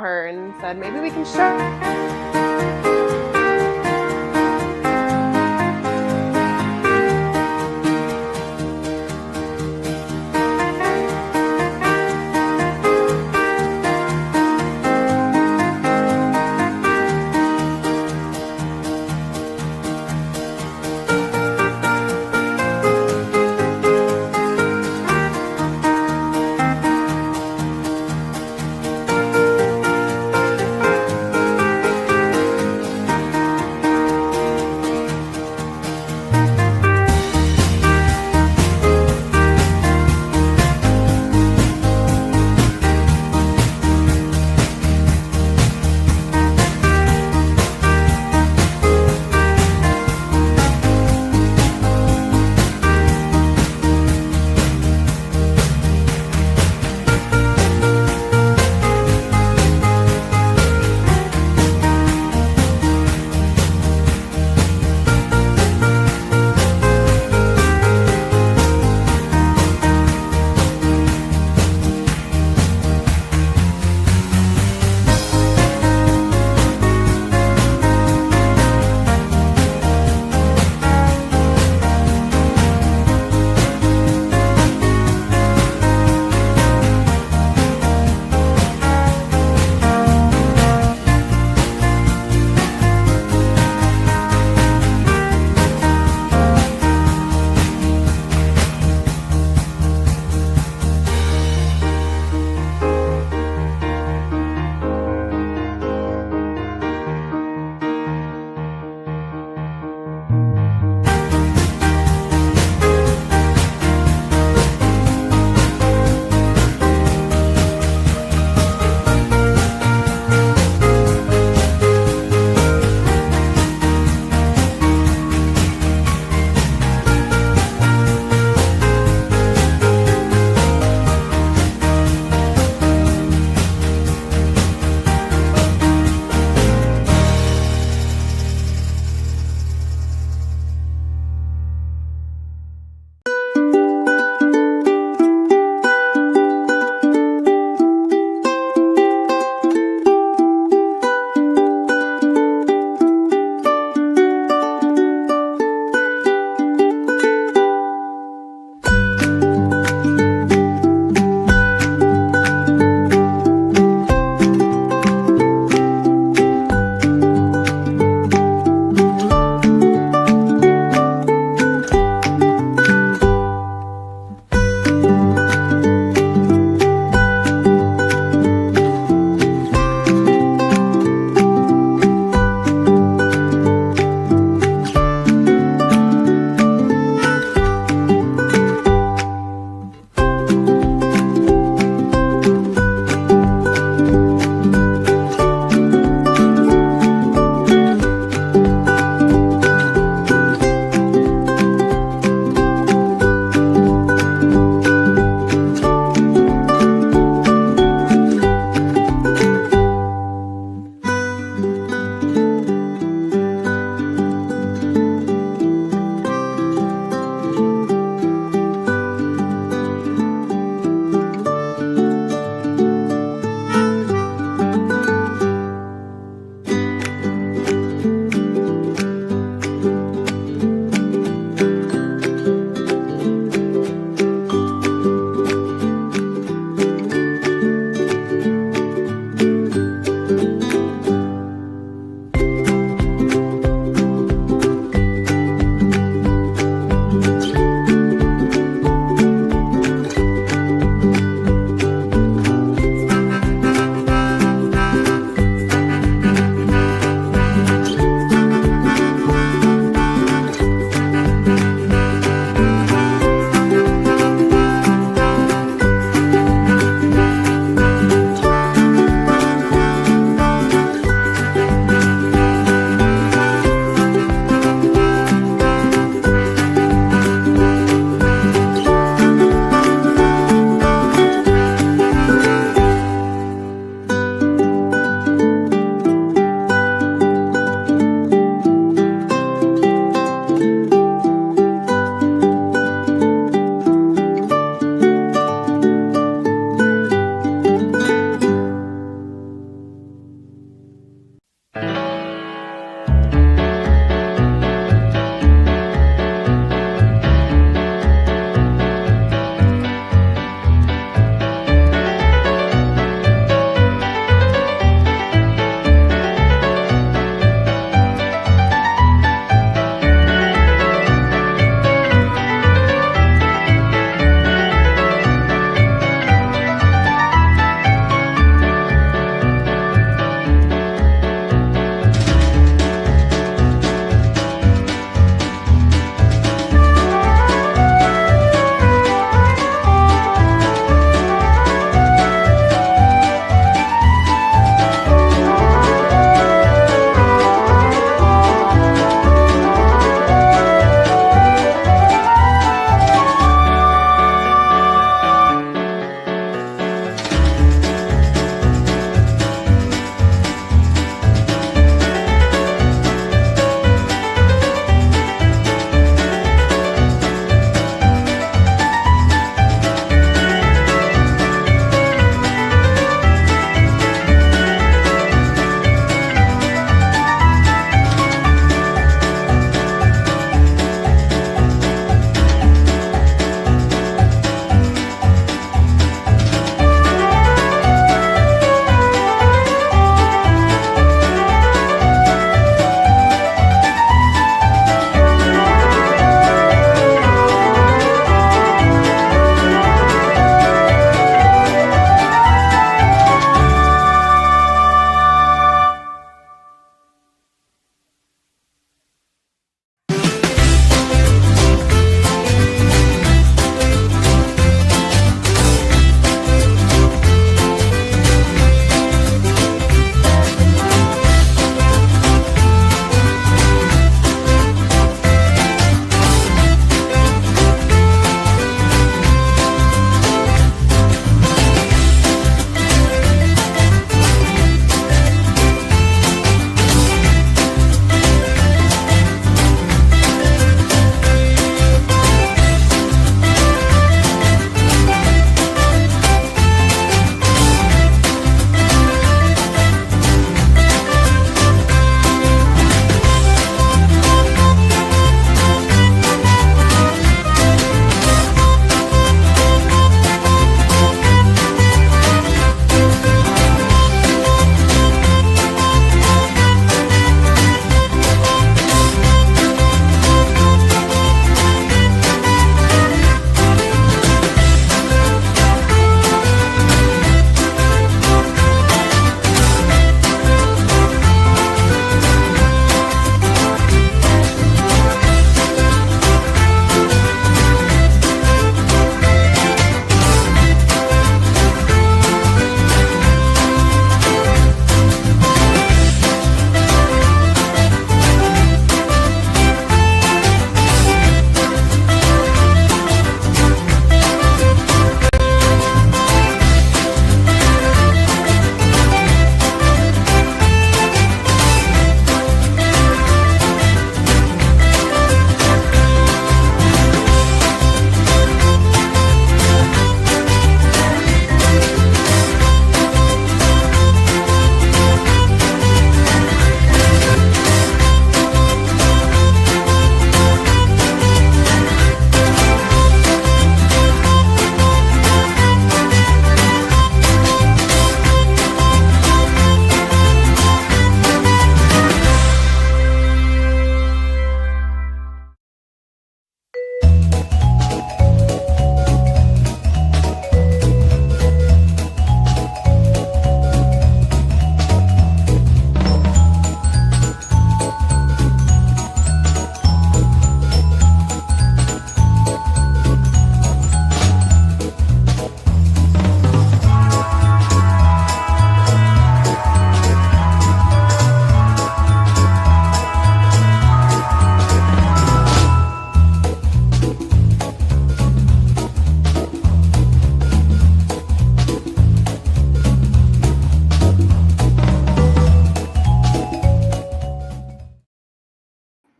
her and said, "Maybe we can show."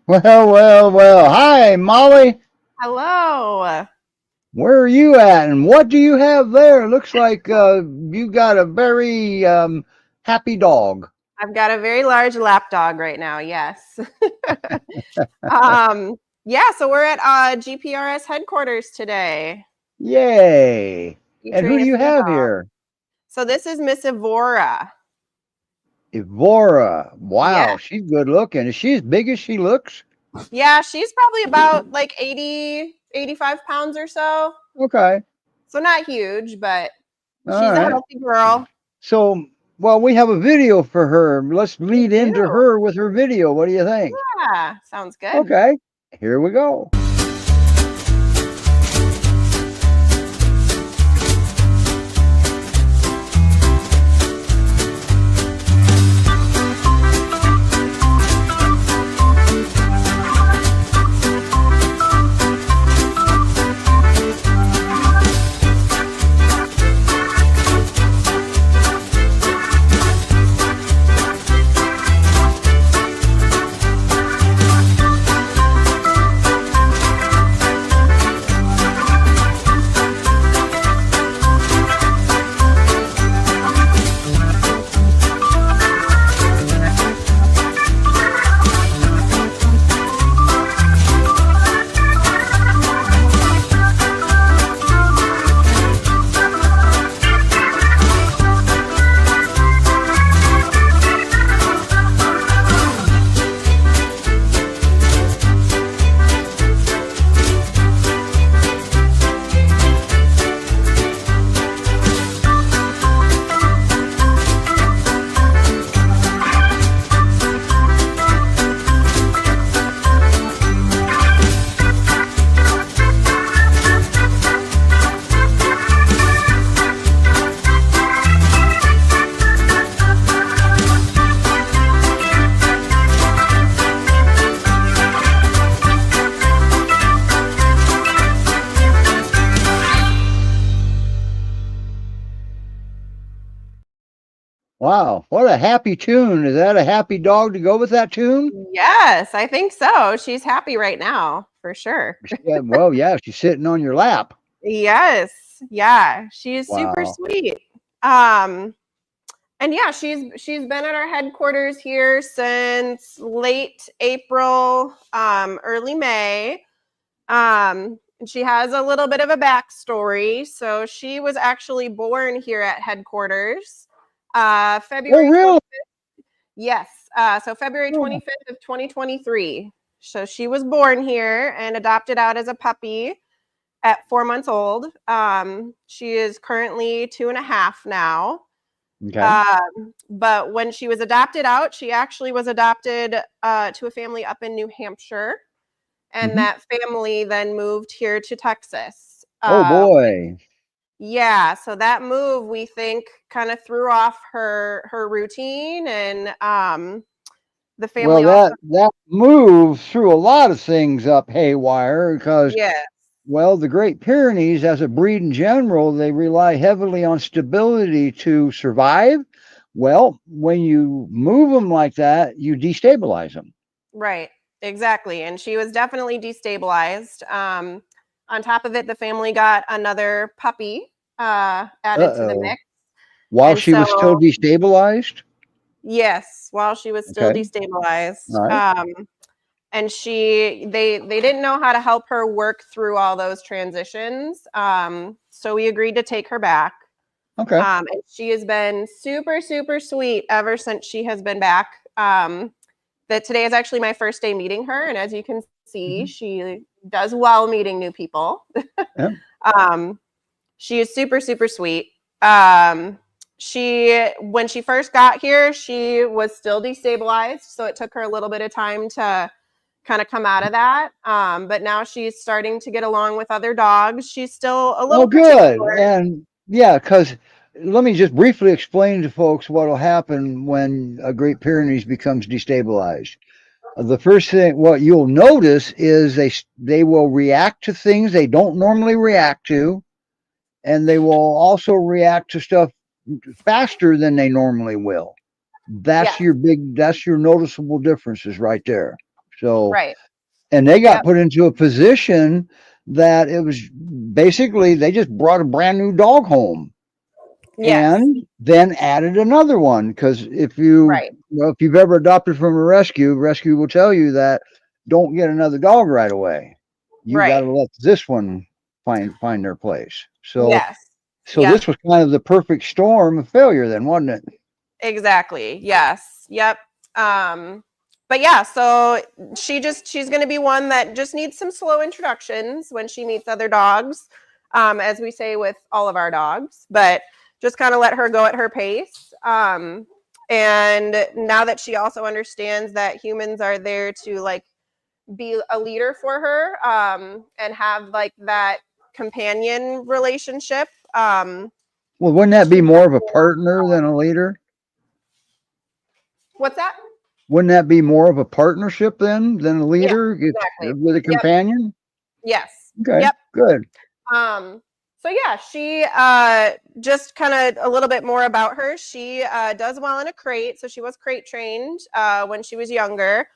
Well, well, well. Hi, Molly. Hello. Where are you at, and what do you have there? Looks like you got a very happy dog. I've got a very large lap dog right now. Yes. um, yeah. So we're at GPRS headquarters today. Yay. And who Featuring do a you few have dogs. here? So this is Miss Evora. Evora. Yeah. Wow, she's good looking. Is she as big as she looks? Yeah, she's probably about like 80, 85 pounds or so. Okay. So not huge, but All she's a right. healthy girl. So, well, we have a video for her. Let's We lead into do. her with her video. What do you think? Yeah, sounds good. Okay, here we go. Wow, what a happy tune. Is that a happy dog to go with that tune? Yes, I think so. She's happy right now, for sure. Yeah, well, yeah, she's sitting on your lap. Yes. Yeah, she is super Wow. sweet. And yeah, she's been at our headquarters here since late April, early May. And she has a little bit of a backstory. So she was actually born here at headquarters, Oh, February really? 25th. Yes, so February Oh, 25th of 2023. So she was born here and adopted out as a puppy at 4 months old. She is currently 2.5 now. okay. But when she was adopted out, she actually was adopted to a family up in New Hampshire. And Hmm. that family then moved here to Texas. Oh, boy. Yeah, so that move we think kind of threw off her routine, and the Well, family also, that move threw a lot of things up haywire because, yeah, well, the Great Pyrenees, as a breed in general, they rely heavily on stability to survive. Well, when you move them like that, you destabilize them. right, exactly. And she was definitely destabilized. On top of it, the family got another puppy added to the Uh-oh. mix, While and she was still so destabilized? yes, while she was still Okay. destabilized. All right. And they didn't know how to help her work through all those transitions. So we agreed to take her back. Okay. And she has been super, super sweet ever since she has been back. That today is actually my first day meeting her, and as you can see, Hmm. she does well meeting new people. Yeah. um, she is super, super sweet. She when she first got here, she was still destabilized, so it took her a little bit of time to kind of come out of that. But now she's starting to get along with other dogs. She's still a Oh, little good. particular. And yeah, because let me just briefly explain to folks what will happen when a Great Pyrenees becomes destabilized. The first thing, what you'll notice is they will react to things they don't normally react to, and they will also react to stuff faster than they normally will. Yes, That's your noticeable differences right there. So, right. and they got Yep. put into a position that it was basically they just brought a brand new dog home. Yes. and then added another one because Right. if you've ever adopted from a rescue will tell you that don't get another dog right away. You got Right. to let this one find their place. Yes. So Yep. this was kind of the perfect storm of failure, then, wasn't it? Exactly. Yes. Yep. Um, but yeah, so she's going to be one that just needs some slow introductions when she meets other dogs, as we say with all of our dogs. But just kind of let her go at her pace. And now that she also understands that humans are there to like be a leader for her, and have like that companion relationship. Well, wouldn't that be She more of a partner than a leader? What's that? Wouldn't that be more of a partnership then than a Yeah, leader exactly. with a Yep. companion? Yes. Okay, Yep. good. Um, so yeah, she just kind of a little bit more about her. She does well in a crate, so she was crate trained when she was younger.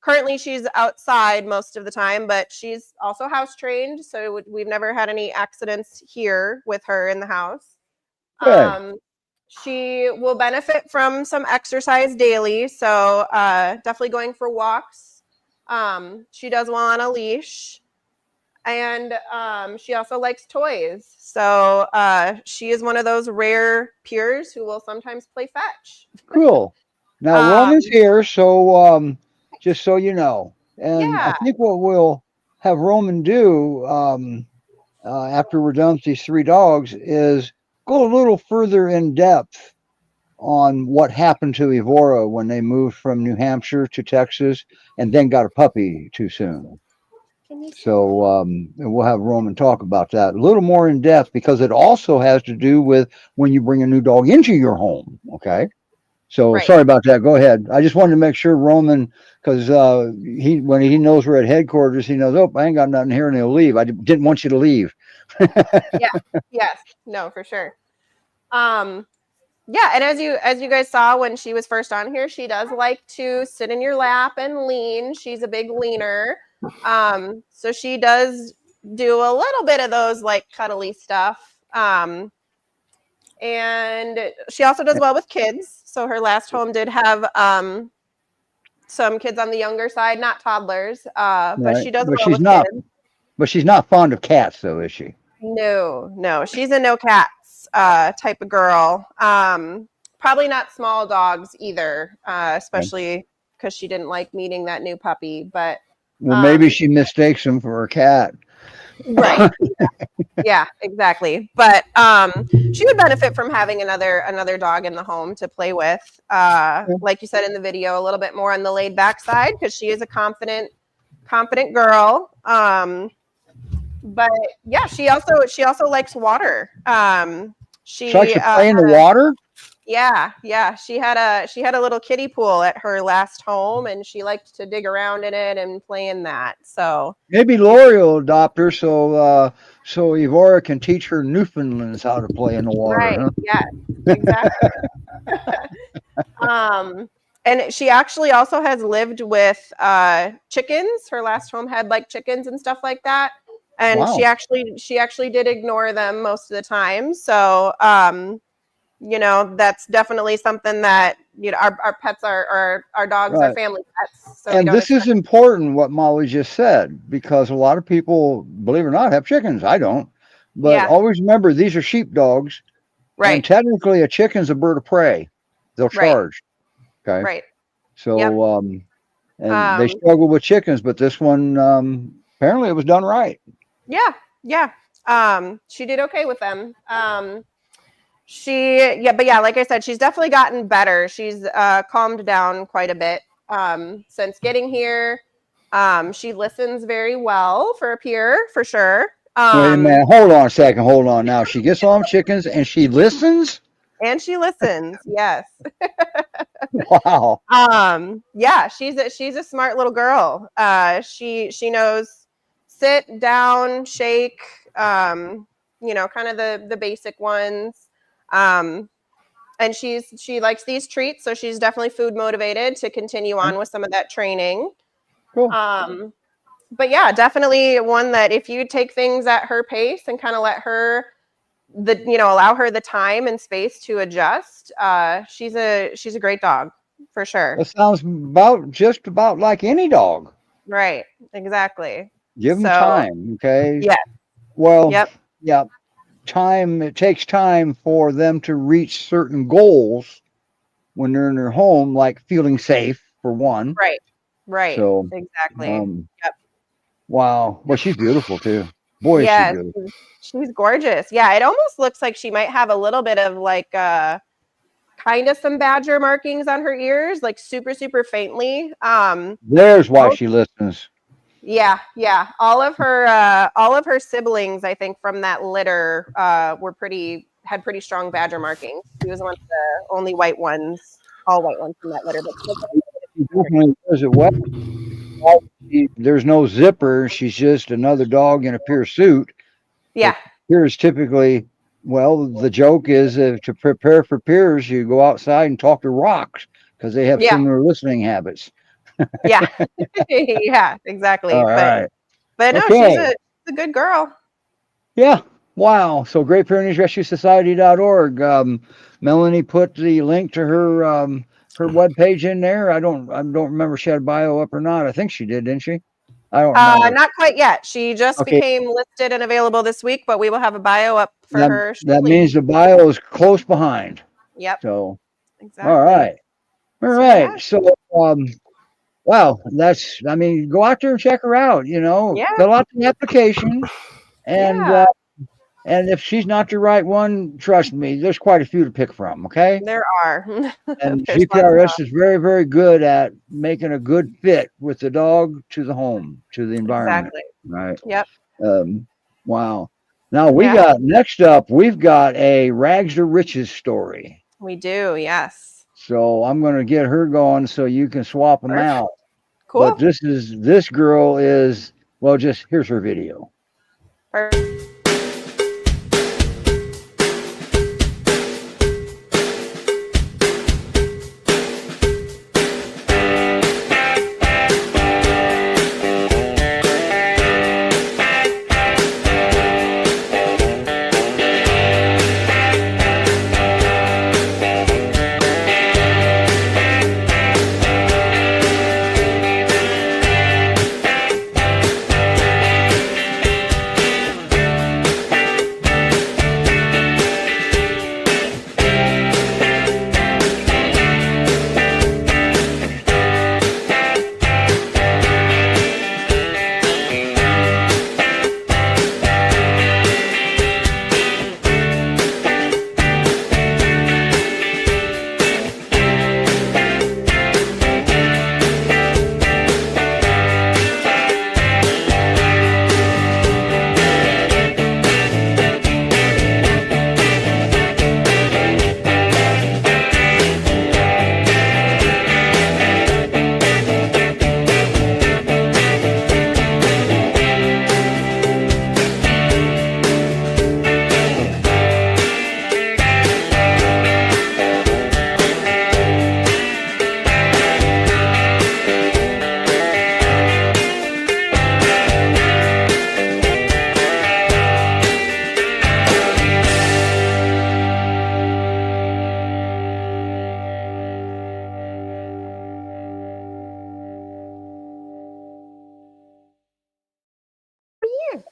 Currently, she's outside most of the time, but she's also house trained, so we've never had any accidents here with her in the house. Good. Um, she will benefit from some exercise daily, so definitely going for walks. She does well on a leash, and she also likes toys. So she is one of those rare peers who will sometimes play fetch. Cool. Now Um, Roman's here, so just so you know, and I yeah, think what we'll have Roman do after we're done with these three dogs is go a little further in depth on what happened to Evora when they moved from New Hampshire to Texas and then got a puppy too soon. can you say So we'll have Roman talk about that a little more in depth because it also has to do with when you bring a new dog into your home. Okay. So right? sorry about that. Go ahead. I just wanted to make sure Roman, because he when he knows we're at headquarters, he knows. Oh, I ain't got nothing here, and he'll leave. I didn't want you to leave. Yeah, yes, no, for sure. Um, yeah, and as you guys saw when she was first on here, she does like to sit in your lap and lean. She's a big leaner. So she does do a little bit of those like cuddly stuff. And she also does well with kids. So her last home did have some kids on the younger side, not toddlers, but Right, she does well with kids. but she's not fond of cats, though, is she? No, no, she's a no cats type of girl. Probably not small dogs either, Okay. especially because she didn't like meeting that new puppy. But Well, maybe um, she mistakes him for a cat. right, yeah, exactly. But she would benefit from having another dog in the home to play with. Like you said in the video, a little bit more on the laid back side because she is a confident girl. But yeah, she also likes water. She likes She to play in the water. yeah, she had a little kiddie pool at her last home, and she liked to dig around in it and play in that. So Maybe if Lori will adopt her so Evora can teach her Newfoundlands how to play in the water, right, huh? yes, exactly. Um, and she actually also has lived with chickens. Her last home had like chickens and stuff like that. And she Wow. actually she actually did ignore them most of the time. So that's definitely something that our pets are our dogs are Right. family pets. So we And don't this is expect. important what Molly just said because a lot of people, believe it or not, have chickens. I don't. But Yeah, always remember these are sheepdogs, and right, technically a chicken's a bird of prey. They'll right, charge. Okay. right. Yep. So and they Um, struggle with chickens, but this one apparently it was done right. yeah, yeah. She did okay with them. But yeah, like I said, she's definitely gotten better. She's calmed down quite a bit since getting here. She listens very well for a peer, for sure. Wait a minute. Hold on a second. Hold on. Now she gets on chickens and she listens. And she listens, yes. Wow. Yeah, she's a smart little girl. She knows sit, down, shake, kind of the basic ones. Um, and she likes these treats, so she's definitely food motivated to continue Okay, on with some of that training. cool. But yeah, definitely one that if you take things at her pace and kind of let her allow her the time and space to adjust. She's a great dog for sure. That sounds just about like any dog. Right. Exactly. Give them So, time, okay? yeah. Well, Yep. yeah, time. It takes time for them to reach certain goals when they're in their home, like feeling safe for one. Right. Right. So, Exactly. um, Yep. wow. Well, she's beautiful too. Boy, is she Yes. beautiful. She's gorgeous. Yeah, it almost looks like she might have a little bit of like kind of some badger markings on her ears, like super, super faintly. There's why Most, she listens. yeah, yeah. All of her siblings, I think, from that litter, had pretty strong badger markings. She was one of the only white ones, all white ones from that litter. But she looks She definitely does it well. There's no zipper. She's just another dog in a pure suit. yeah, But peers typically, well, the joke is to prepare for peers, you go outside and talk to rocks because they have yeah, similar listening habits. yeah, yeah, exactly. All right. But no, Okay. she's a good girl. Yeah. Wow. So Great Pyrenees Rescue Society.org. Melanie put the link to her webpage in there. I don't remember if she had a bio up or not. I think she did, didn't she? I don't remember. Not quite yet. She just Okay. became listed and available this week, but we will have a bio up for That her that shortly. means the bio is close behind. Yep, So all exactly. right. All So yeah, right. So wow, I mean, go out there and check her out, yeah, fill out the application and yeah. if she's not the right one, trust me, there's quite a few to pick from, okay? There are. And There's lots of GPRS is very, very good at making a good fit with the dog to the home, to the environment, exactly. right? Yep. Um, wow. Now Yeah, next up, we've got a rags to riches story. we do. Yes. So I'm going to get her going so you can swap them Perfect. out. But Cool. this girl is, well, just here's her video. Perfect.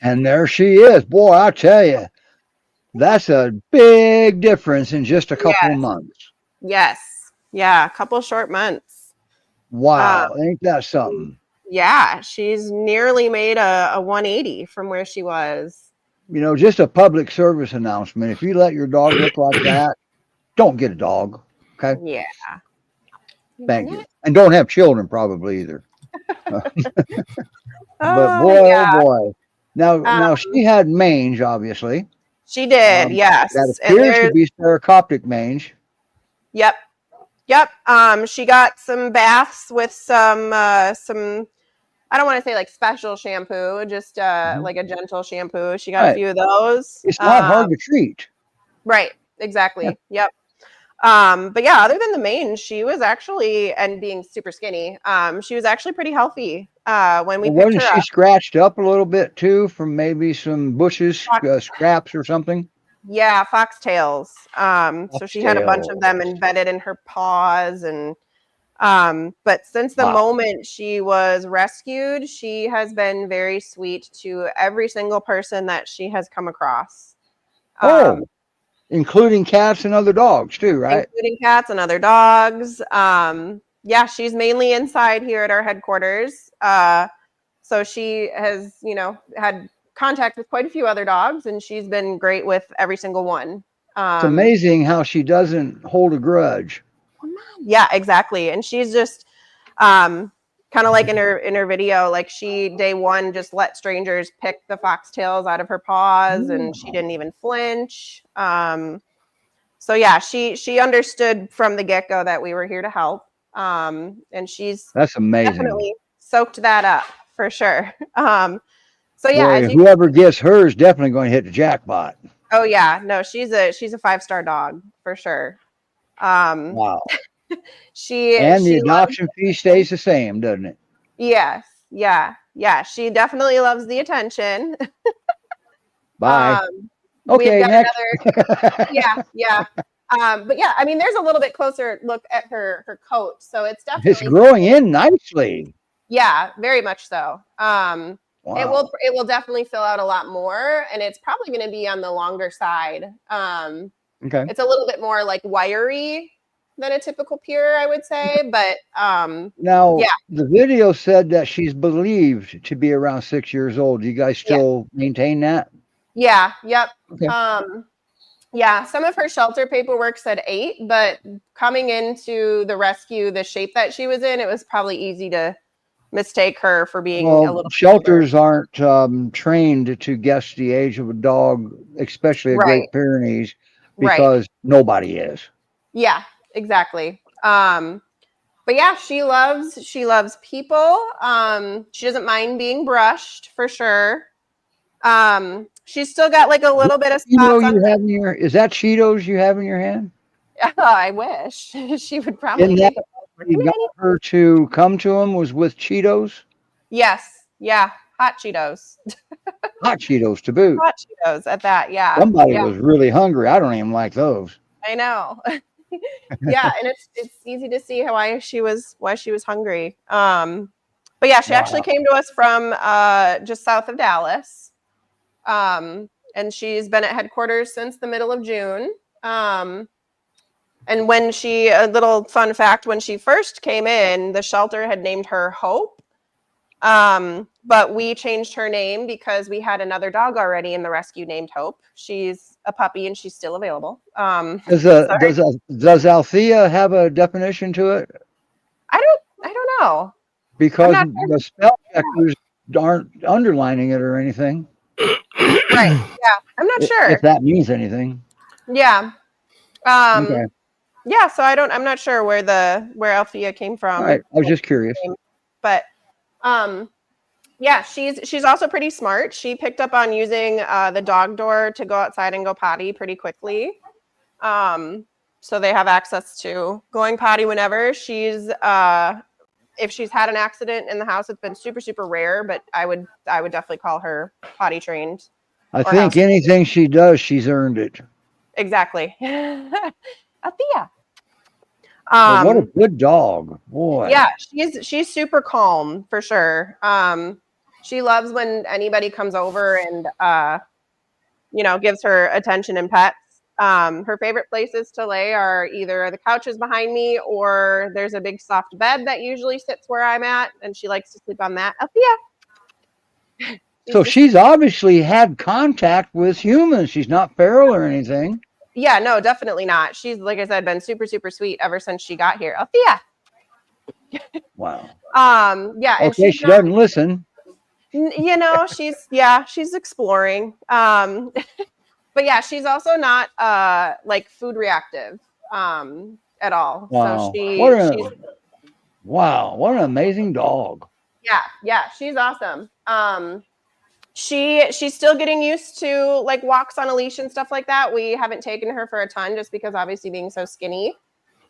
And there she is. Boy, I tell you, that's a big difference in just a couple of Yes. months. Yes. Yeah. A couple short months. Um, Wow, ain't that something? yeah, she's nearly made a 180 from where she was. Just a public service announcement. If you let your dog look like that, don't get a dog. Okay? Yeah. Thank you. And don't have children probably either. But boy, Yeah. oh boy. Now, Um, now she had mange, obviously. she did. That Yes. And appears to be stereocoptic mange. yep. Yep. She got some baths with some I don't want to say like special shampoo, just Mhm. like a gentle shampoo. She got a Right. few of those. It's not hard to treat. Right. Yeah. Exactly. Yep. But yeah, other than the mange, she was actually, and being super skinny, she was actually pretty healthy when we Well, picked wasn't her she up. scratched up a little bit too from maybe some bushes, scraps or something? Yeah, foxtails. So she had a bunch of them Foxtails. embedded in her paws, and but since the Wow. moment she was rescued, she has been very sweet to every single person that she has come across. Um, Oh, including cats and other dogs too, right? including cats and other dogs. Yeah, she's mainly inside here at our headquarters. So she has, had contact with quite a few other dogs, and she's been great with every single one. It's Um, amazing how she doesn't hold a grudge. yeah, exactly. And she's just kind of like in her video, like she day one just let strangers pick the foxtails out of her paws, and she Wow. didn't even flinch. So yeah, she understood from the get-go that we were here to help. And she's That's amazing. definitely soaked that up for sure. So yeah, Boy, as you can whoever gets her is definitely going to hit the jackpot. oh yeah, no, she's a 5-star dog for sure. Um, Wow. she And the she loves adoption fee stays the same, doesn't it? yes, yeah, she definitely loves the attention. Bye. Um, we've Okay, got next. another yeah. But yeah, I mean, there's a little bit closer look at her coat, so it's It's definitely growing in nicely. yeah, very much so. Wow. It will definitely fill out a lot more, and it's probably going to be on the longer side. Okay. It's a little bit more like wiry than a typical pure, I would say, but Now, yeah, the video said that she's believed to be around 6 years old. Do you guys yeah, still maintain that? yep. Okay. Yeah, some of her shelter paperwork said 8, but coming into the rescue, the shape that she was in, it was probably easy to mistake her for being a Well, little bit older. shelters aren't trained to guess the age of a dog, especially a Right, Great Pyrenees, right. because nobody is. Yeah, exactly. But yeah, she loves people. She doesn't mind being brushed for sure. She's still got like a little bit of spots on her. Is that Cheetos you have in your hand? I wish she would probably In that take it. you Come here, got honey. her to come to him was with Cheetos, Yes, yeah, hot Cheetos, hot Cheetos to boot. hot Cheetos at that. Yeah, Somebody yeah, was really hungry. I don't even like those. I know. Yeah, and it's easy to see why she was hungry. But yeah, she actually Wow. came to us from just south of Dallas. And she's been at headquarters since the middle of June. Um, and a little fun fact, when she first came in, the shelter had named her Hope. But we changed her name because we had another dog already in the rescue named Hope. She's a puppy and she's still available. Sorry, Does Althea have a definition to it? I don't know. I'm Because not the spell checkers aren't underlining it or anything. right. Yeah, I'm not If sure. that means anything. Yeah. Okay. Yeah, so I'm not sure where Althea came All right. from, I was just curious. but um yeah, she's also pretty smart. She picked up on using the dog door to go outside and go potty pretty quickly. Um so they have access to going potty whenever. She's if she's had an accident in the house, it's been super super rare, but I would definitely call her potty trained I or think house anything she does, she's earned it. exactly. Althea. But what a Um good dog. Yeah, Boy. she's super calm for sure. She loves when anybody comes over and gives her attention and pets. Her favorite places to lay are either the couches behind me or there's a big soft bed that usually sits where I'm at, and she likes to sleep on that. Oh yeah, she's So just she's obviously had contact with humans. She's not feral or anything. yeah, no, definitely not. She's like I said, been super super sweet ever since she got here. Oh yeah, Wow. yeah, and Okay, she's she not. doesn't listen. She's exploring. But yeah, she's also not like food reactive at all. So Wow. she's What an amazing dog. yeah, she's awesome. She's still getting used to like walks on a leash and stuff like that. We haven't taken her for a ton just because obviously being so skinny.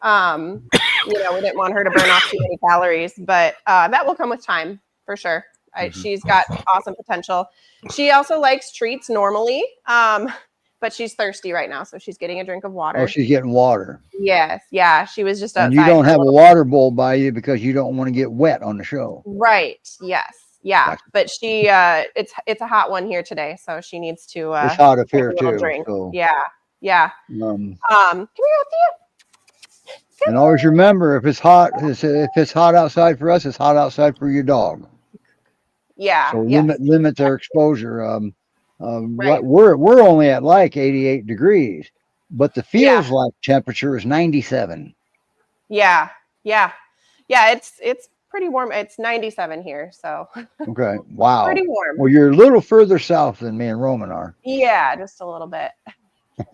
Um, we didn't want her to burn off too many calories, but that will come with time for sure. Mhm. She's got awesome potential. She also likes treats normally, but but she's thirsty right now, so she's getting a drink of water. Oh, she's getting water. Yes, yeah, she was just And you outside don't for a have a little. water bowl by you because you don't want to get wet on the show. Right. Yes. Yeah. Gotcha. But she it's a hot one here today, so she needs to It's hot up take here a little too. drink. So Yeah. Yeah. um, Come here, Althea. and always remember, if it's hot outside for us, it's hot outside for your dog. Yeah. So Yes. limit their exposure. Right. We're only at like 88 degrees, but the Yeah. feels like temperature is 97. Yeah. Yeah. Yeah. It's pretty warm. It's 97 here, so Okay, wow. pretty warm. Well, you're a little further south than me and Roman are. Yeah, just a little bit.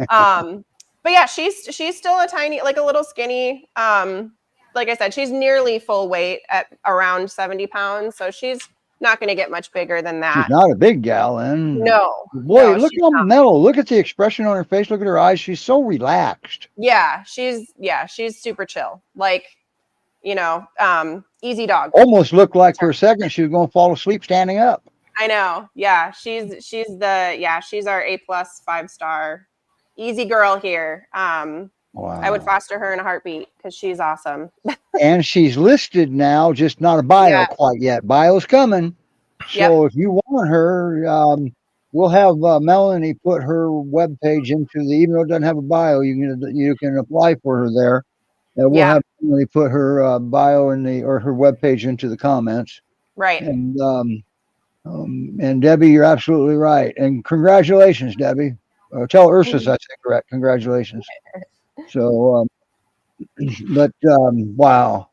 But yeah, she's still a tiny, like a little skinny. Like I said, she's nearly full weight at around 70 pounds, so she's not going to get much bigger than that. She's not a big gal, and No. boy, No, look she's how not. mellow. Look at the expression on her face. Look at her eyes. She's so relaxed. Yeah, she's super chill. Like, easy dog. Almost looked like for a second she was going to fall asleep standing up. I know. Yeah, she's our A+ 5-star easy girl here. Wow. I would foster her in a heartbeat because she's awesome. And she's listed now, just not a bio Yeah. quite yet. Bio's coming. So if you want her, we'll have Melanie put her webpage into even though it doesn't have a bio, you can apply for her there. And we'll have Melanie put her bio or her webpage into the comments. Right. And Debbie, you're absolutely right. And congratulations, Debbie. Tell Ursus I said correct. Congratulations. So, wow.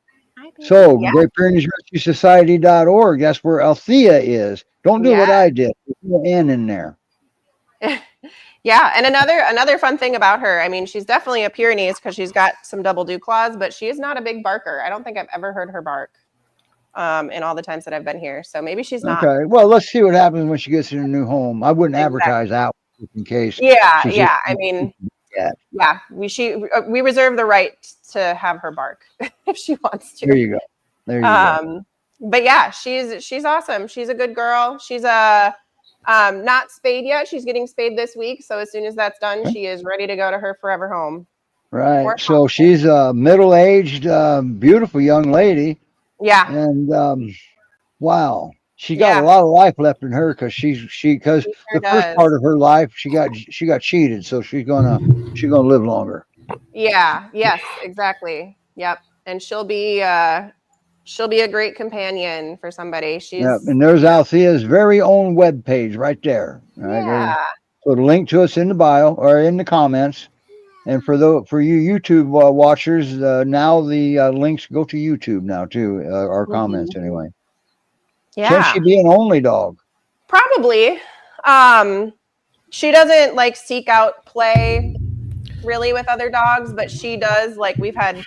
So, Great Pyrenees Rescue Society.org. That's where Althea is. Don't do what I did. Put an N in there. Yeah, and another fun thing about her, I mean, she's definitely a Pyrenees because she's got some double dew claws, but she is not a big barker. I don't think I've ever heard her bark in all the times that I've been here. So maybe she's not. Okay. Well, let's see what happens when she gets in a new home. I wouldn't advertise out in case. Yeah. I mean, we reserve the right to have her bark if she wants to. There you go. Go. But yeah, she's awesome. She's a good girl. She's not spayed yet. She's getting spayed this week. So as soon as that's done, she is ready to go to her forever home. Right. So she's a middle-aged, beautiful young lady. Yeah. And wow, she got a lot of life left in her because because the first part of her life she got cheated, so she's gonna live longer. Yeah. Yes. Exactly. Yep. And she'll be a great companion for somebody. And there's Althea's very own webpage right there. Right? Yeah. So the link to us in the bio or in the comments. And for you YouTube watchers, now the links go to YouTube now too. Our comments anyway. Yeah. Can she be an only dog? Probably. She doesn't like seek out play really with other dogs, but she does. Like we've had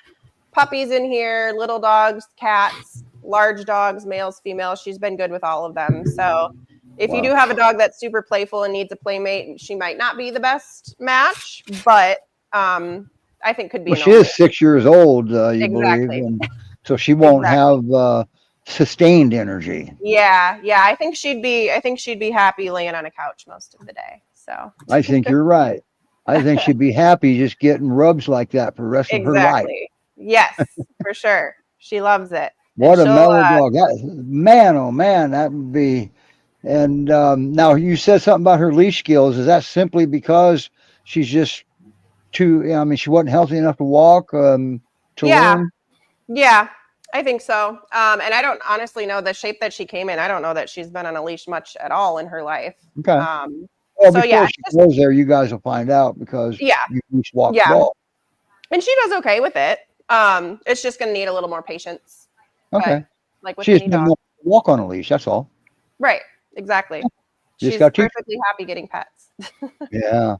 puppies in here, little dogs, cats, large dogs, males, females. She's been good with all of them. So if you do have a dog that's super playful and needs a playmate, she might not be the best match, but I think could be. Well, she is 6 years old, you believe, and so she won't have sustained energy. Yeah. I think she'd be happy laying on a couch most of the day. So I think you're right. I think she'd be happy just getting rubs like that for the rest of her life. Yes, for sure. She loves it. What a mellow dog! Man, oh man, that would be. And now you said something about her leash skills. Is that simply because she's just too? I mean, she wasn't healthy enough to walk to learn. Yeah, I think so. And I don't honestly know the shape that she came in. I don't know that she's been on a leash much at all in her life. Okay. Well, before she goes there, you guys will find out because you just walk the ball. And she does okay with it. It's just going to need a little more patience. Okay. But, like with she just doesn't walk on a leash. That's all. Right. Exactly. She's perfectly happy getting pets. Yeah.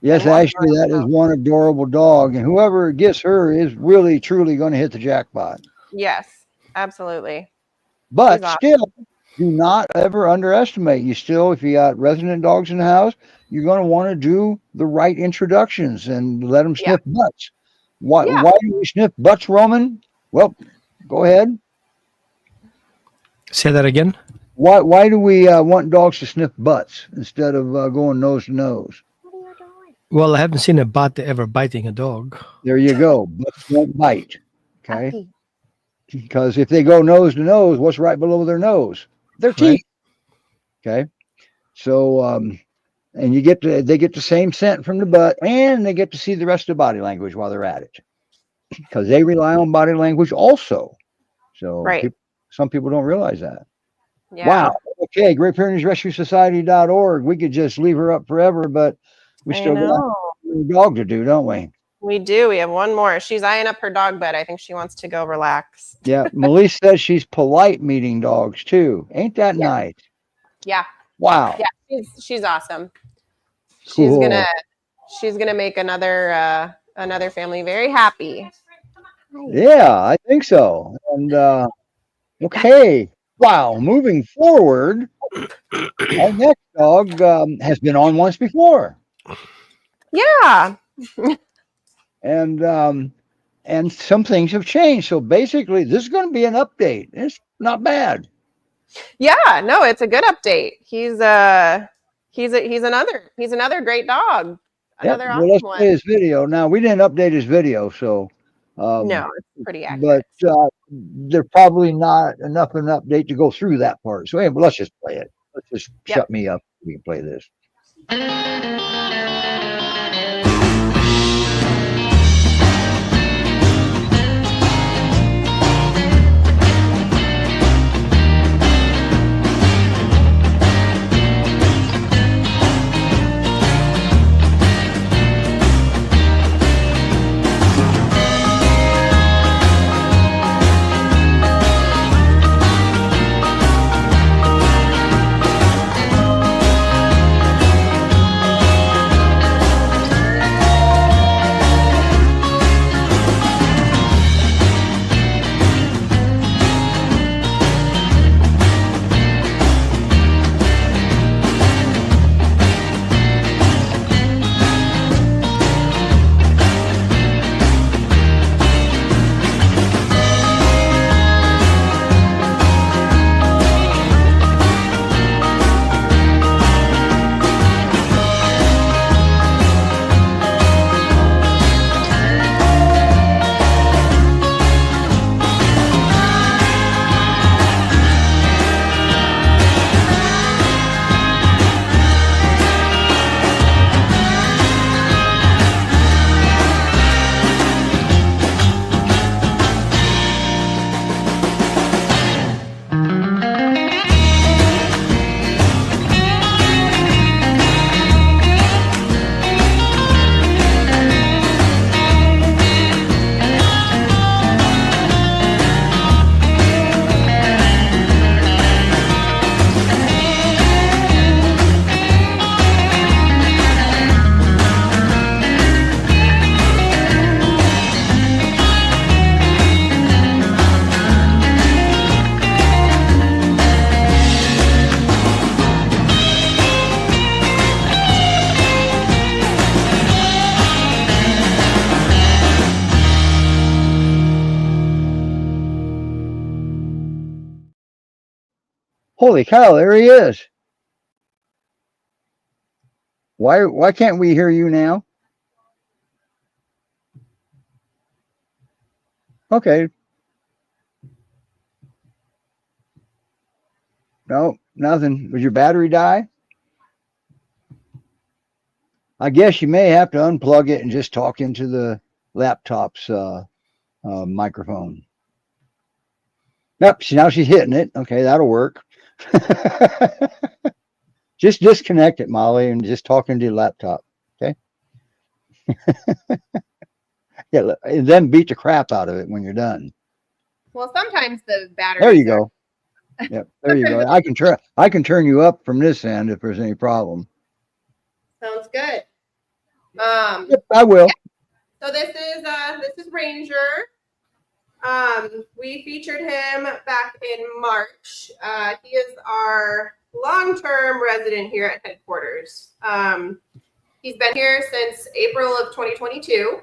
Yes, actually, that is one adorable dog, and whoever gets her is really, truly going to hit the jackpot. Yes, absolutely. But still, do not ever underestimate. You still, if you got resident dogs in the house, you're going to want to do the right introductions and let them sniff butts. Why do we sniff butts, Roman? Well, go ahead. Say that again. Why do we want dogs to sniff butts instead of going nose to nose? What are you doing? Well, I haven't seen a bat ever biting a dog. There you go. Butts won't bite. Okay. Puppy. Because if they go nose to nose, what's right below their nose? Their Right. teeth. Okay. So, and they get the same scent from the butt, and they get to see the rest of the body language while they're at it, because they rely on body language also. So Right. some people don't realize that. Yeah. Wow. Okay. Great Pyrenees Rescue Society.org. We could just leave her up forever, but we I still got know. a dog to do, don't we? We do. We have one more. She's eyeing up her dog bed. I think she wants to go relax. Yeah. Melise says she's polite meeting dogs too. Ain't that Yeah. nice? Yeah. Wow. Yeah. She's awesome. Cool. She's gonna make another family very happy. Yeah, I think so. And okay. Wow. Moving forward, our next dog has been on once before. Yeah. And some things have changed. So basically, this is going to be an update. It's not bad. Yeah. No, it's a good update. He's another great dog. Yep. Another Well, awesome let's one. play his video now. We didn't update his video, so No, it's pretty but accurate. there's probably not enough of an update to go through that part. So anyway, let's just play it. Let's just Yep. shut me up. We can play this. Holy cow, there he is. Why can't we hear you now? Okay. No, nothing. Would your battery die? I guess you may have to unplug it and just talk into the laptop's microphone. Yep, now she's hitting it. Okay, that'll work. Just disconnect it, Molly, and just talk into your laptop. Okay. Yeah, and then beat the crap out of it when you're done. Well, sometimes the batteries. There you go. Yep, there you go. I can turn you up from this end if there's any problem. Sounds good. Yep, I will. So this is Ranger. We featured him back in March. He is our long-term resident here at headquarters. He's been here since April of 2022.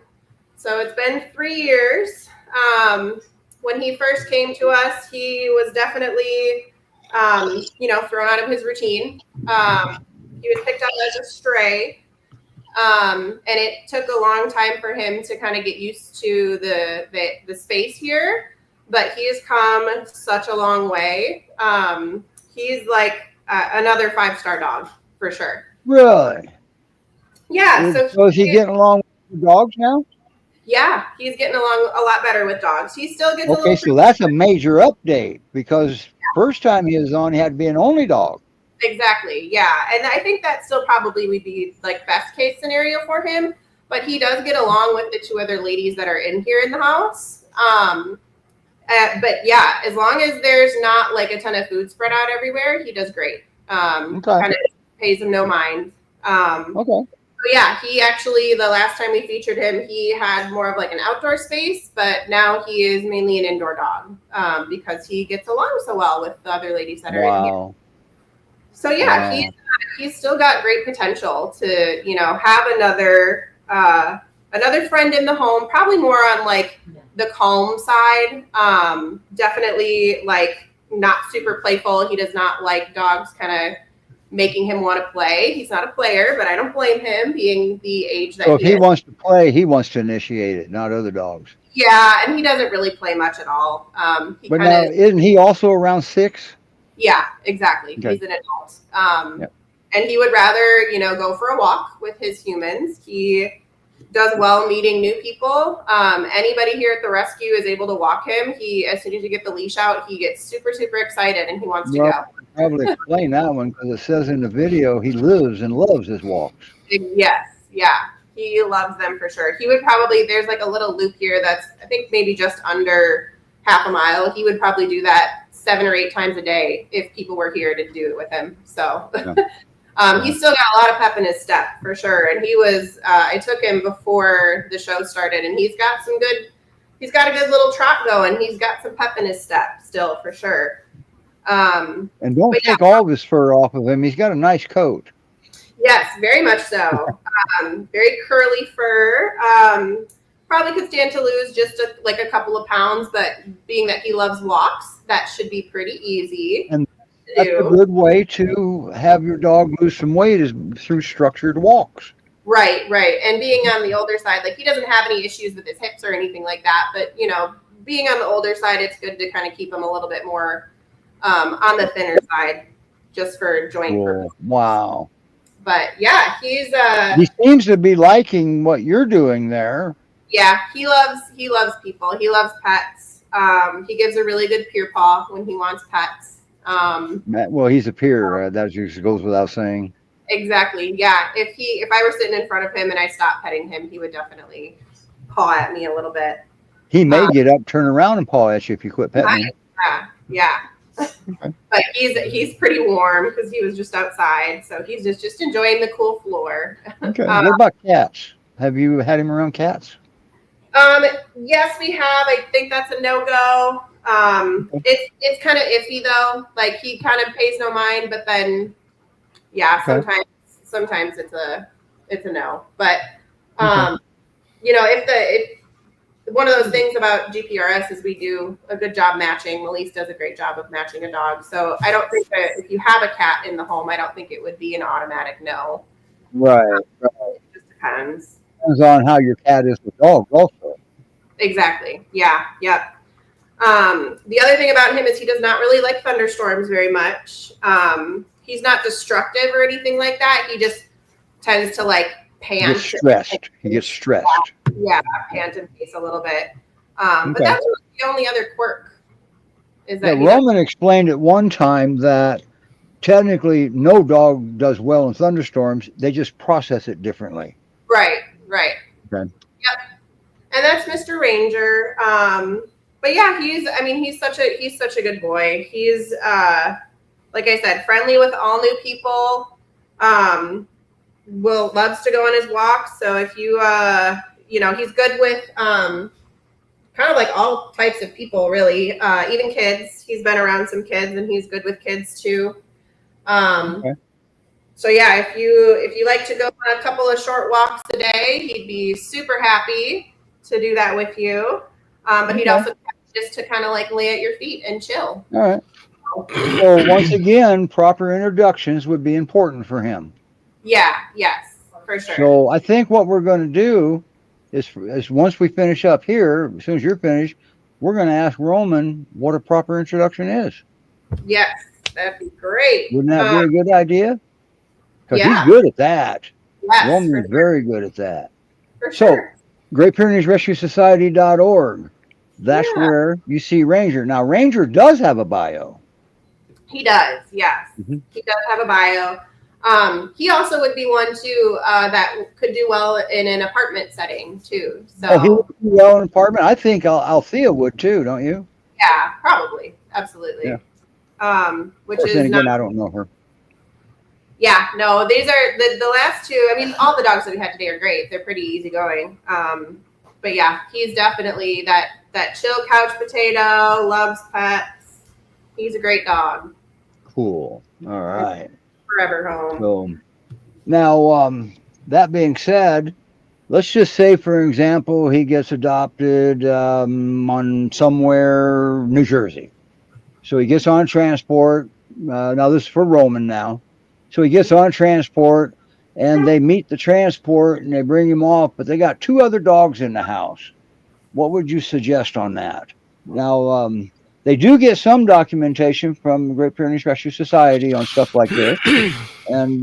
So it's been 3 years. When he first came to us, he was definitely, thrown out of his routine. He was picked up as a stray. And it took a long time for him to kind of get used to the space here, but he has come such a long way. He's like another 5-star dog for sure. Really? Yeah. So is he getting along with the dogs now? Yeah, he's getting along a lot better with dogs. He still gets a Okay, little. so that's a major update because first time he was on, he had to be an only dog. Exactly. Yeah. And I think that still probably would be like best case scenario for him. But he does get along with the 2 other ladies that are in here in the house. But yeah, as long as there's not like a ton of food spread out everywhere, he does great. Okay. Kind of pays him no mind. Okay. So yeah, he actually, the last time we featured him, he had more of like an outdoor space, but now he is mainly an indoor dog because he gets along so well with the other ladies that are in here. Wow. So yeah, Wow. he's still got great potential to, have another friend in the home, probably more on like the calm side. Definitely like not super playful. He does not like dogs kind of making him want to play. He's not a player, but I don't blame him being the age that So if he he is. wants to play, he wants to initiate it, not other dogs. Yeah, and he doesn't really play much at all. He But kind now, of, isn't he also around 6? yeah, exactly. Okay. He's an adult. Yep. And he would rather, go for a walk with his humans. He does well meeting new people. Anybody here at the rescue is able to walk him. As soon as you get the leash out, he gets super, super excited and he wants to go. Probably explain that one because it says in the video he lives and loves his walks. Yes, yeah. He loves them for sure. He would probably, there's like a little loop here that's, I think, maybe just under half a mile. He would probably do that 7 or 8 times a day if people were here to do it with him. So he's still got a lot of pep in his step for sure. And he was, I took him before the show started and he's got a good little trot going. He's got some pep in his step still for sure. And don't take all of his fur off of him. He's got a nice coat. Yes, very much so. Very curly fur. Probably could stand to lose just a couple of pounds, but being that he loves walks, that should be pretty easy. And that's a good way to have your dog lose some weight is through structured walks. Right. And being on the older side, like he doesn't have any issues with his hips or anything like that, but being on the older side, it's good to kind of keep him a little bit more on the thinner side, just for joint purposes. Wow. But yeah, he seems to be liking what you're doing there. Yeah, he loves people. He loves pets. He gives a really good peer paw when he wants pets. Well, he's a peer. That just goes without saying. Exactly. Yeah. If I were sitting in front of him and I stopped petting him, he would definitely paw at me a little bit. He may get up, turn around, and paw at you if you quit petting him. Yeah. Okay. But he's pretty warm because he was just outside, so he's just enjoying the cool floor. Okay. What about cats? Have you had him around cats? Yes, we have. I think that's a no-go. It's kind of iffy though. Like he kind of pays no mind, but then yeah, sometimes it's a no. But if one of those things about GPRS is we do a good job matching. Melise does a great job of matching a dog. So I don't think that if you have a cat in the home, I don't think it would be an automatic no. Right. It just depends. Depends on how your cat is with dogs also. Exactly. Yeah. Yep. The other thing about him is he does not really like thunderstorms very much. He's not destructive or anything like that. He just tends to like pant. He gets stressed. Yeah, pant and pace a little bit. But that's really the only other quirk. Is that Roman explained at one time that technically no dog does well in thunderstorms. They just process it differently. Right. Okay. Yep. And that's Mr. Ranger. But yeah, he's such a good boy. He's like I said, friendly with all new people. Loves to go on his walks. So if you he's good with kind of like all types of people, really, even kids. He's been around some kids, and he's good with kids too. So yeah, if you like to go on a couple of short walks a day, he'd be super happy to do that with you. But he'd also just to kind of like lay at your feet and chill. All right. So once again, proper introductions would be important for him. Yeah. Yes. For sure. So I think what we're going to do is once we finish up here, as soon as you're finished, we're going to ask Roman what a proper introduction is. Yes, that'd be great. Wouldn't that be a good idea? Because he's Yeah. good at that. Yes, Roman's very good at that. for So, sure. Great Pyrenees Rescue Society.org. That's Yeah. where you see Ranger. Now, Ranger does have a bio. He does, yes. Mhm. He does have a bio. He also would be one too that could do well in an apartment setting too. So Oh, he would do well in an apartment. I think Althea would too, don't you? yeah, probably, absolutely. Yeah. Which Of course, is then again, not. I don't know her. Yeah, no, these are the last two. I mean, all the dogs that we had today are great. They're pretty easygoing. But yeah, he's definitely that chill couch potato, loves pets. He's a great dog. Cool. All right. Forever home. So now, that being said, let's just say, for example, he gets adopted on somewhere New Jersey. So he gets on transport. Now this is for Roman now. So he gets on transport, and they meet the transport, and they bring him off. But they got two other dogs in the house. What would you suggest on that? Now, they do get some documentation from the Great Pyrenees Rescue Society on stuff like this. And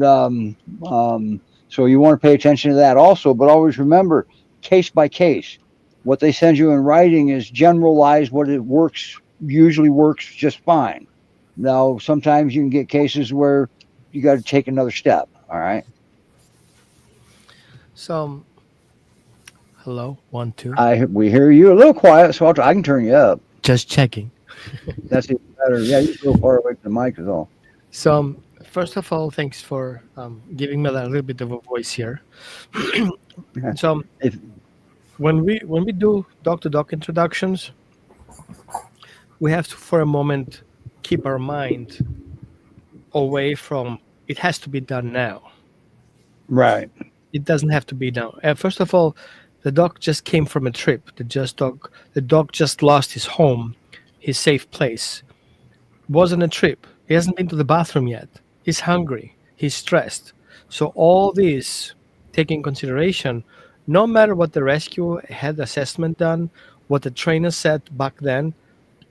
so you want to pay attention to that also, but always remember, case by case. What they send you in writing is generalized. What it usually works just fine. Now, sometimes you can get cases where you got to take another step. All right. So, hello, 1, 2. We hear you a little quiet, so I can turn you up. Just checking. That's even better. Yeah, you're so far away from the mic is all. So, first of all, thanks for giving me a little bit of a voice here. So, If- when we do dog-to-dog introductions, we have to, for a moment, keep our mind away from it has to be done now. Right. It doesn't have to be now. First of all, the dog just came from a trip. The dog just lost his home, his safe place. Wasn't a trip. He hasn't been to the bathroom yet. He's hungry. He's stressed. So all this taking consideration, no matter what the rescue had assessment done, what the trainer said back then,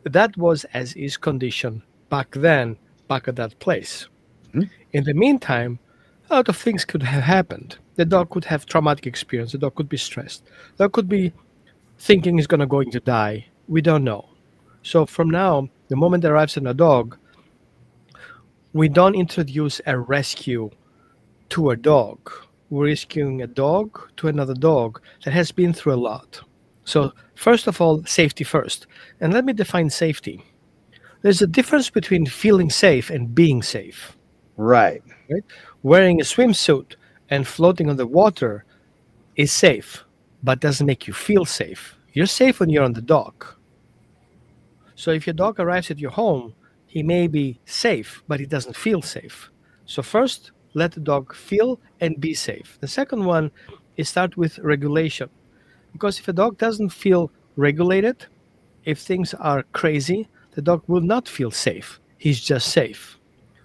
that was as is condition back then, back at that place. Mhm. In the meantime, a lot of things could have happened. The dog could have traumatic experience. The dog could be stressed. The dog could be thinking he's going to die. We don't know. So from now, the moment that arrives in a dog, we don't introduce a rescue to a dog. We're rescuing a dog to another dog that has been through a lot. So first of all, safety first. And let me define safety. There's a difference between feeling safe and being safe. Right. Right? Wearing a swimsuit and floating on the water is safe, but doesn't make you feel safe. You're safe when you're on the dock. So if your dog arrives at your home, he may be safe, but he doesn't feel safe. So first, let the dog feel and be safe. The second one is start with regulation. Because if a dog doesn't feel regulated, if things are crazy, the dog will not feel safe. He's just safe,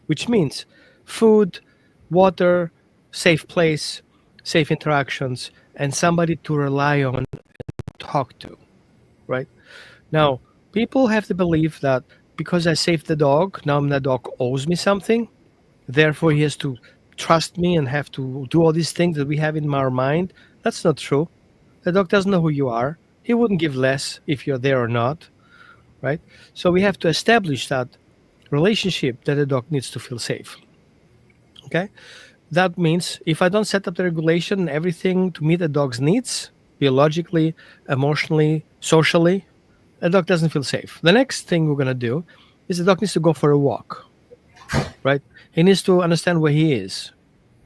which means food, water, safe place, safe interactions, and somebody to rely on and talk to, right? Now, people have to believe that because I saved the dog, now the dog owes me something. Therefore, he has to trust me and have to do all these things that we have in our mind. That's not true. The dog doesn't know who you are. He wouldn't give less if you're there or not, right? So we have to establish that relationship that the dog needs to feel safe. Okay? That means if I don't set up the regulation and everything to meet a dog's needs, biologically, emotionally, socially, a dog doesn't feel safe. The next thing we're going to do is the dog needs to go for a walk, right? He needs to understand where he is,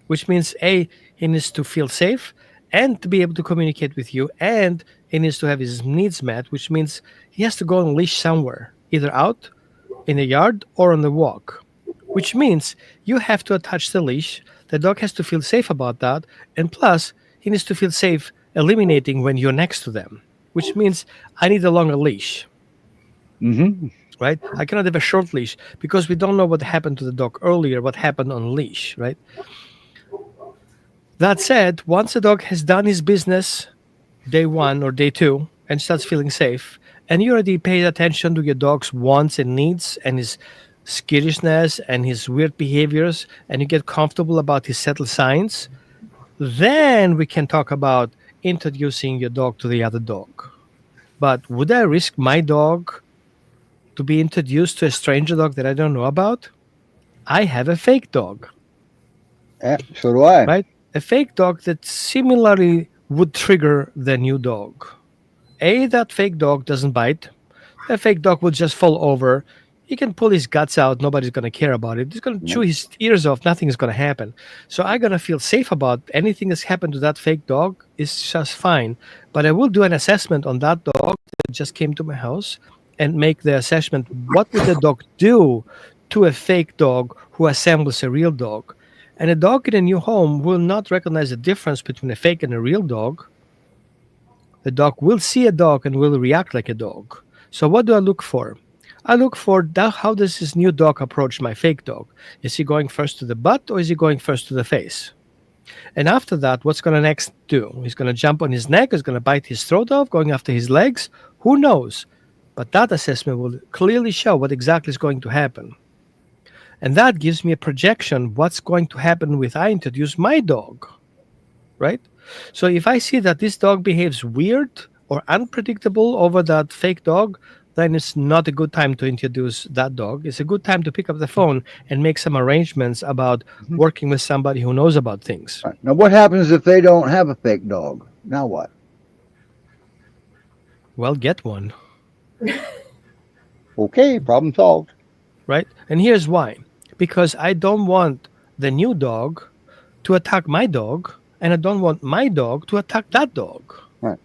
which means A, he needs to feel safe and to be able to communicate with you, and he needs to have his needs met, which means he has to go on leash somewhere, either out in the yard or on the walk, which means you have to attach the leash. The dog has to feel safe about that, and plus, he needs to feel safe eliminating when you're next to them, which means I need a longer leash. Mm-hmm. Right? I cannot have a short leash because we don't know what happened to the dog earlier, what happened on leash, right? That said, once the dog has done his business, day one or day two, and starts feeling safe, and you already paid attention to your dog's wants and needs and his skittishness and his weird behaviors, and you get comfortable about his settled signs, then we can talk about introducing your dog to the other dog. But would I risk my dog to be introduced to a stranger dog that I don't know about? I have a fake dog, Yeah, so do I. right? A fake dog that similarly would trigger the new dog. That fake dog doesn't bite. A fake dog will just fall over. He can pull his guts out. Nobody's going to care about it. He's going to chew his ears off. Nothing is going to happen. So I'm going to feel safe about anything that's happened to that fake dog is just fine. But I will do an assessment on that dog that just came to my house and make the assessment. What would the dog do to a fake dog who assembles a real dog? And a dog in a new home will not recognize the difference between a fake and a real dog. The dog will see a dog and will react like a dog. So what do I look for? I look for how does this new dog approach my fake dog? Is he going first to the butt or is he going first to the face? And after that, what's going to next do? He's going to jump on his neck, he's going to bite his throat off, going after his legs. Who knows? But that assessment will clearly show what exactly is going to happen. And that gives me a projection what's going to happen if I introduce my dog, right? So if I see that this dog behaves weird or unpredictable over that fake dog, then it's not a good time to introduce that dog. It's a good time to pick up the phone and make some arrangements about working with somebody who knows about things. Right. Now, what happens if they don't have a fake dog? Now what? Well, get one, Okay, problem solved. right? And here's why. Because I don't want the new dog to attack my dog, and I don't want my dog to attack that dog. Right.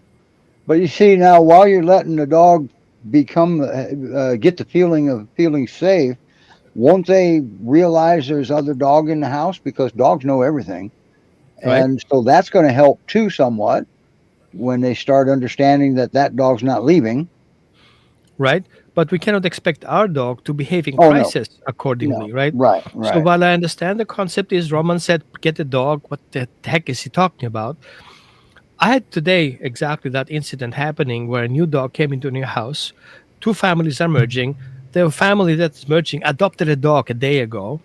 But you see now, while you're letting the dog become get the feeling of feeling safe, won't they realize there's other dog in the house, because dogs know everything, Right. and so that's going to help too somewhat when they start understanding that that dog's not leaving. Right? But we cannot expect our dog to behave in Oh, no. crisis accordingly, right? Right. So while I understand the concept is Roman said, get a dog, what the heck is he talking about? I had today exactly that incident happening where a new dog came into a new house. Two families are merging. The family that's merging adopted a dog a day ago,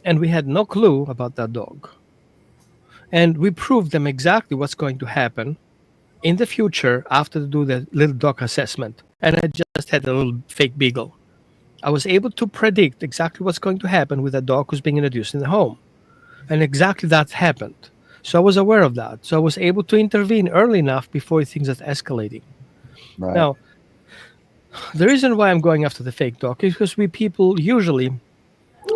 and we had no clue about that dog. And we proved them exactly what's going to happen in the future after they do the little dog assessment. And I just had a little fake beagle. I was able to predict exactly what's going to happen with a dog who's being introduced in the home. And exactly that happened. So I was aware of that. So I was able to intervene early enough before things are escalating. Right. Now, the reason why I'm going after the fake dog is because we people usually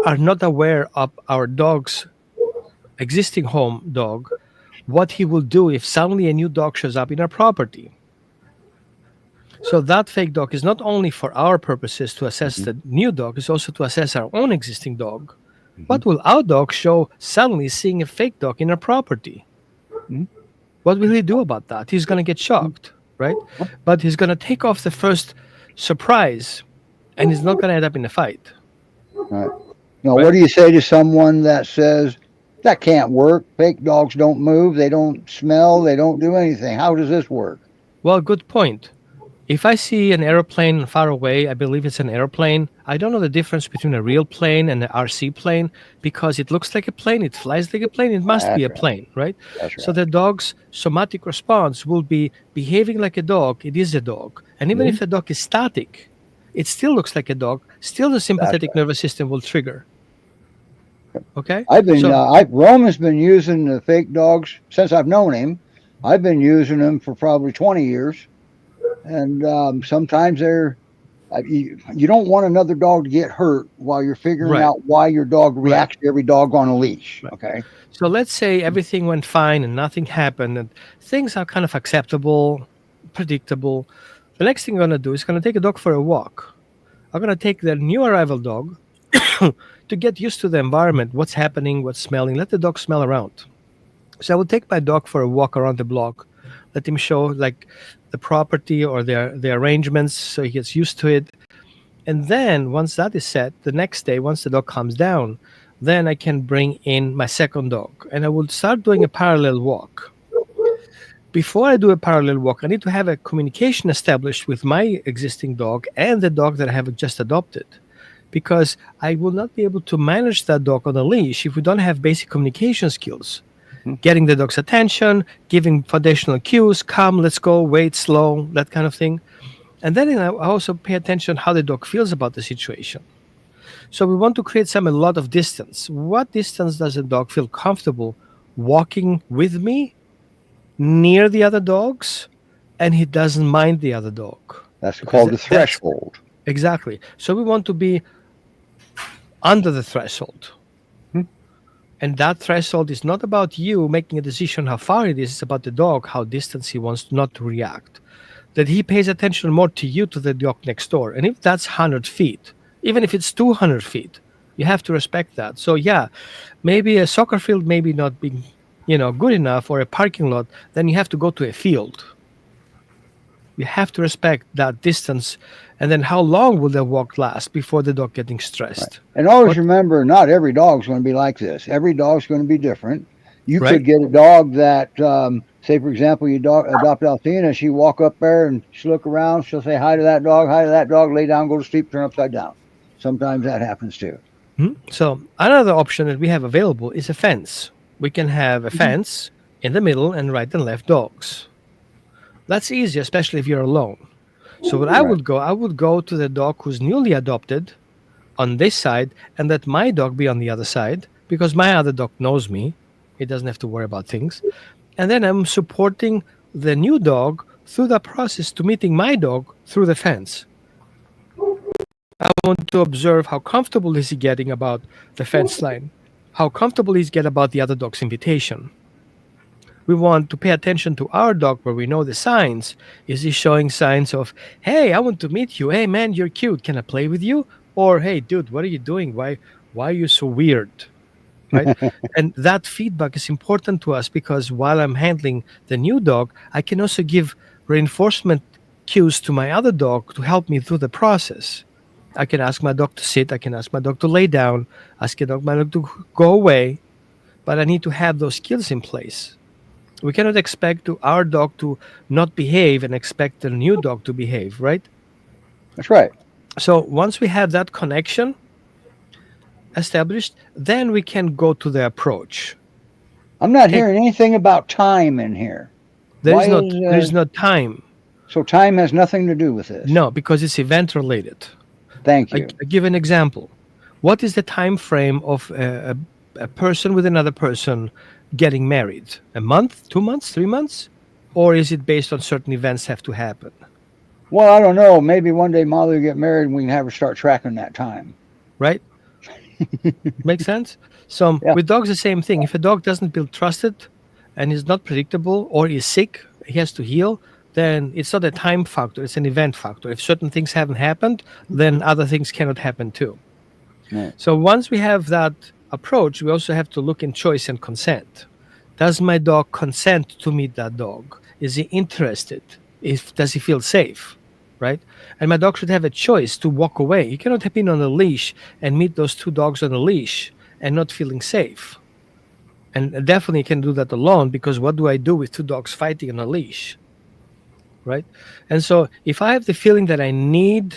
are not aware of our dog's existing home dog, what he will do if suddenly a new dog shows up in our property. So that fake dog is not only for our purposes to assess the new dog, it's also to assess our own existing dog. What will our dog show suddenly seeing a fake dog in our property? What will he do about that? He's going to get shocked, right? But he's going to take off the first surprise, and he's not going to end up in a fight. Right. Now, what do you say to someone that says that can't work? Fake dogs don't move, they don't smell, they don't do anything. How does this work? Well, good point. If I see an airplane far away, I believe it's an airplane. I don't know the difference between a real plane and an RC plane because it looks like a plane, it flies like a plane, it must be a plane, right? That's So the dog's somatic response will be behaving like a dog, it is a dog. And even if the dog is static, it still looks like a dog, still the sympathetic nervous system will trigger. Okay? I've been, So- Roman's been using the fake dogs since I've known him. I've been using them for probably 20 years. And sometimes you don't want another dog to get hurt while you're figuring Right. out why your dog reacts to every dog on a leash. Okay. So let's say everything went fine and nothing happened and things are kind of acceptable, predictable. The next thing I'm going to do is going to take a dog for a walk. I'm going to take the new arrival dog to get used to the environment, what's happening, what's smelling. Let the dog smell around. So I will take my dog for a walk around the block. Let him show like the property or the arrangements so he gets used to it. And then once that is set, the next day, once the dog calms down, then I can bring in my second dog and I will start doing a parallel walk. Before I do a parallel walk, I need to have a communication established with my existing dog and the dog that I have just adopted. Because I will not be able to manage that dog on a leash if we don't have basic communication skills. Mhm. Getting the dog's attention, giving foundational cues, come, let's go, wait, slow, that kind of thing. And then I also pay attention how the dog feels about the situation. So we want to create a lot of distance. What distance does a dog feel comfortable walking with me near the other dogs, and he doesn't mind the other dog? That's Because called the that's threshold. exactly. So we want to be under the threshold. Hmm. And that threshold is not about you making a decision how far it is. It's about the dog, how distance he wants not to react. That he pays attention more to you, to the dog next door. And if that's 100 feet, even if it's 200 feet, you have to respect that. So yeah, maybe a soccer field maybe not being, good enough, or a parking lot, then you have to go to a field. You have to respect that distance. And then how long will the walk last before the dog getting stressed? And always What- remember, not every dog's going to be like this. Every dog's going to be different. You Right. could get a dog that, say, for example, you adopt Althea, she walk up there and she look around, she'll say hi to that dog, lay down, go to sleep, turn upside down. Sometimes that happens too. So another option that we have available is a fence. We can have a fence in the middle and right and left dogs. That's easy, especially if you're alone. So what I Right. would go to the dog who's newly adopted on this side and let my dog be on the other side because my other dog knows me. He doesn't have to worry about things. And then I'm supporting the new dog through the process to meeting my dog through the fence. I want to observe how comfortable is he getting about the fence line, how comfortable he's get about the other dog's invitation. We want to pay attention to our dog where we know the signs. Is he showing signs of, hey, I want to meet you. Hey, man, you're cute. Can I play with you? Or, hey, dude, what are you doing? Why are you so weird? Right? And that feedback is important to us because while I'm handling the new dog, I can also give reinforcement cues to my other dog to help me through the process. I can ask my dog to sit. I can ask my dog to lay down. Ask my dog to go away. But I need to have those skills in place. We cannot expect our dog to not behave and expect the new dog to behave, right? That's right. So once we have that connection established, then we can go to the approach. I'm not Take- hearing anything about time in here. There Why is no time. So time has nothing to do with this. No, because it's event related. Thank I you. give an example. What is the time frame of a person with another person getting married? A month, 2 months, 3 months? Or is it based on certain events have to happen? Well, I don't know. Maybe one day Molly will get married and we can have her start tracking that time. Right? Makes sense? So Yeah. with dogs, the same thing. If a dog doesn't feel trusted and is not predictable or is sick, he has to heal, then it's not a time factor, it's an event factor. If certain things haven't happened, then other things cannot happen too. Right. So once we have that approach, we also have to look in choice and consent. Does my dog consent to meet that dog? Is he interested? Does he feel safe? Right? And my dog should have a choice to walk away. You cannot have been on a leash and meet those two dogs on a leash and not feeling safe. And definitely can do that alone because what do I do with two dogs fighting on a leash? Right? And so if I have the feeling that I need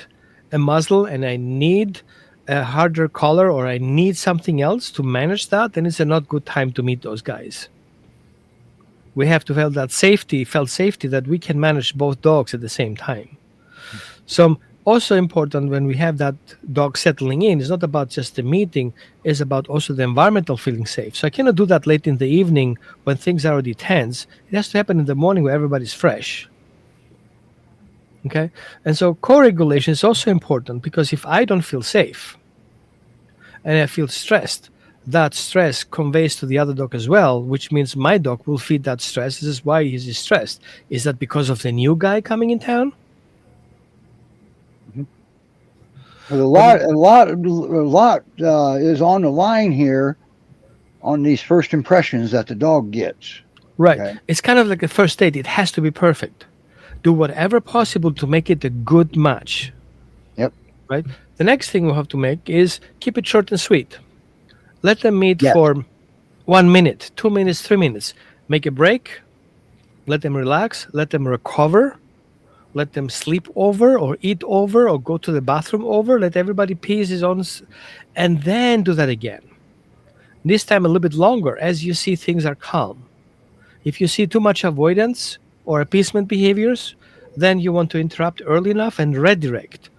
a muzzle and I need a harder collar or I need something else to manage that, then it's a not good time to meet those guys. We have to feel that safety that we can manage both dogs at the same time. So also important when we have that dog settling in, it's not about just the meeting, it's about also the environmental feeling safe. So I cannot do that late in the evening when things are already tense. It has to happen in the morning where everybody's fresh. Okay? And so co-regulation is also important because if I don't feel safe and I feel stressed, that stress conveys to the other dog as well, which means my dog will feed that stress. This is why he's stressed. Is that because of the new guy coming in town? Well, a lot is on the line here on these first impressions that the dog gets. Right. Okay. It's kind of like a first date. It has to be perfect. Do whatever possible to make it a good match. Yep. Right. The next thing we have to make is keep it short and sweet. Let them meet Yes. for 1 minute, 2 minutes, 3 minutes. Make a break. Let them relax. Let them recover. Let them sleep over or eat over or go to the bathroom over. Let everybody pee his own, and then do that again. This time a little bit longer as you see things are calm. If you see too much avoidance or appeasement behaviors, then you want to interrupt early enough and redirect.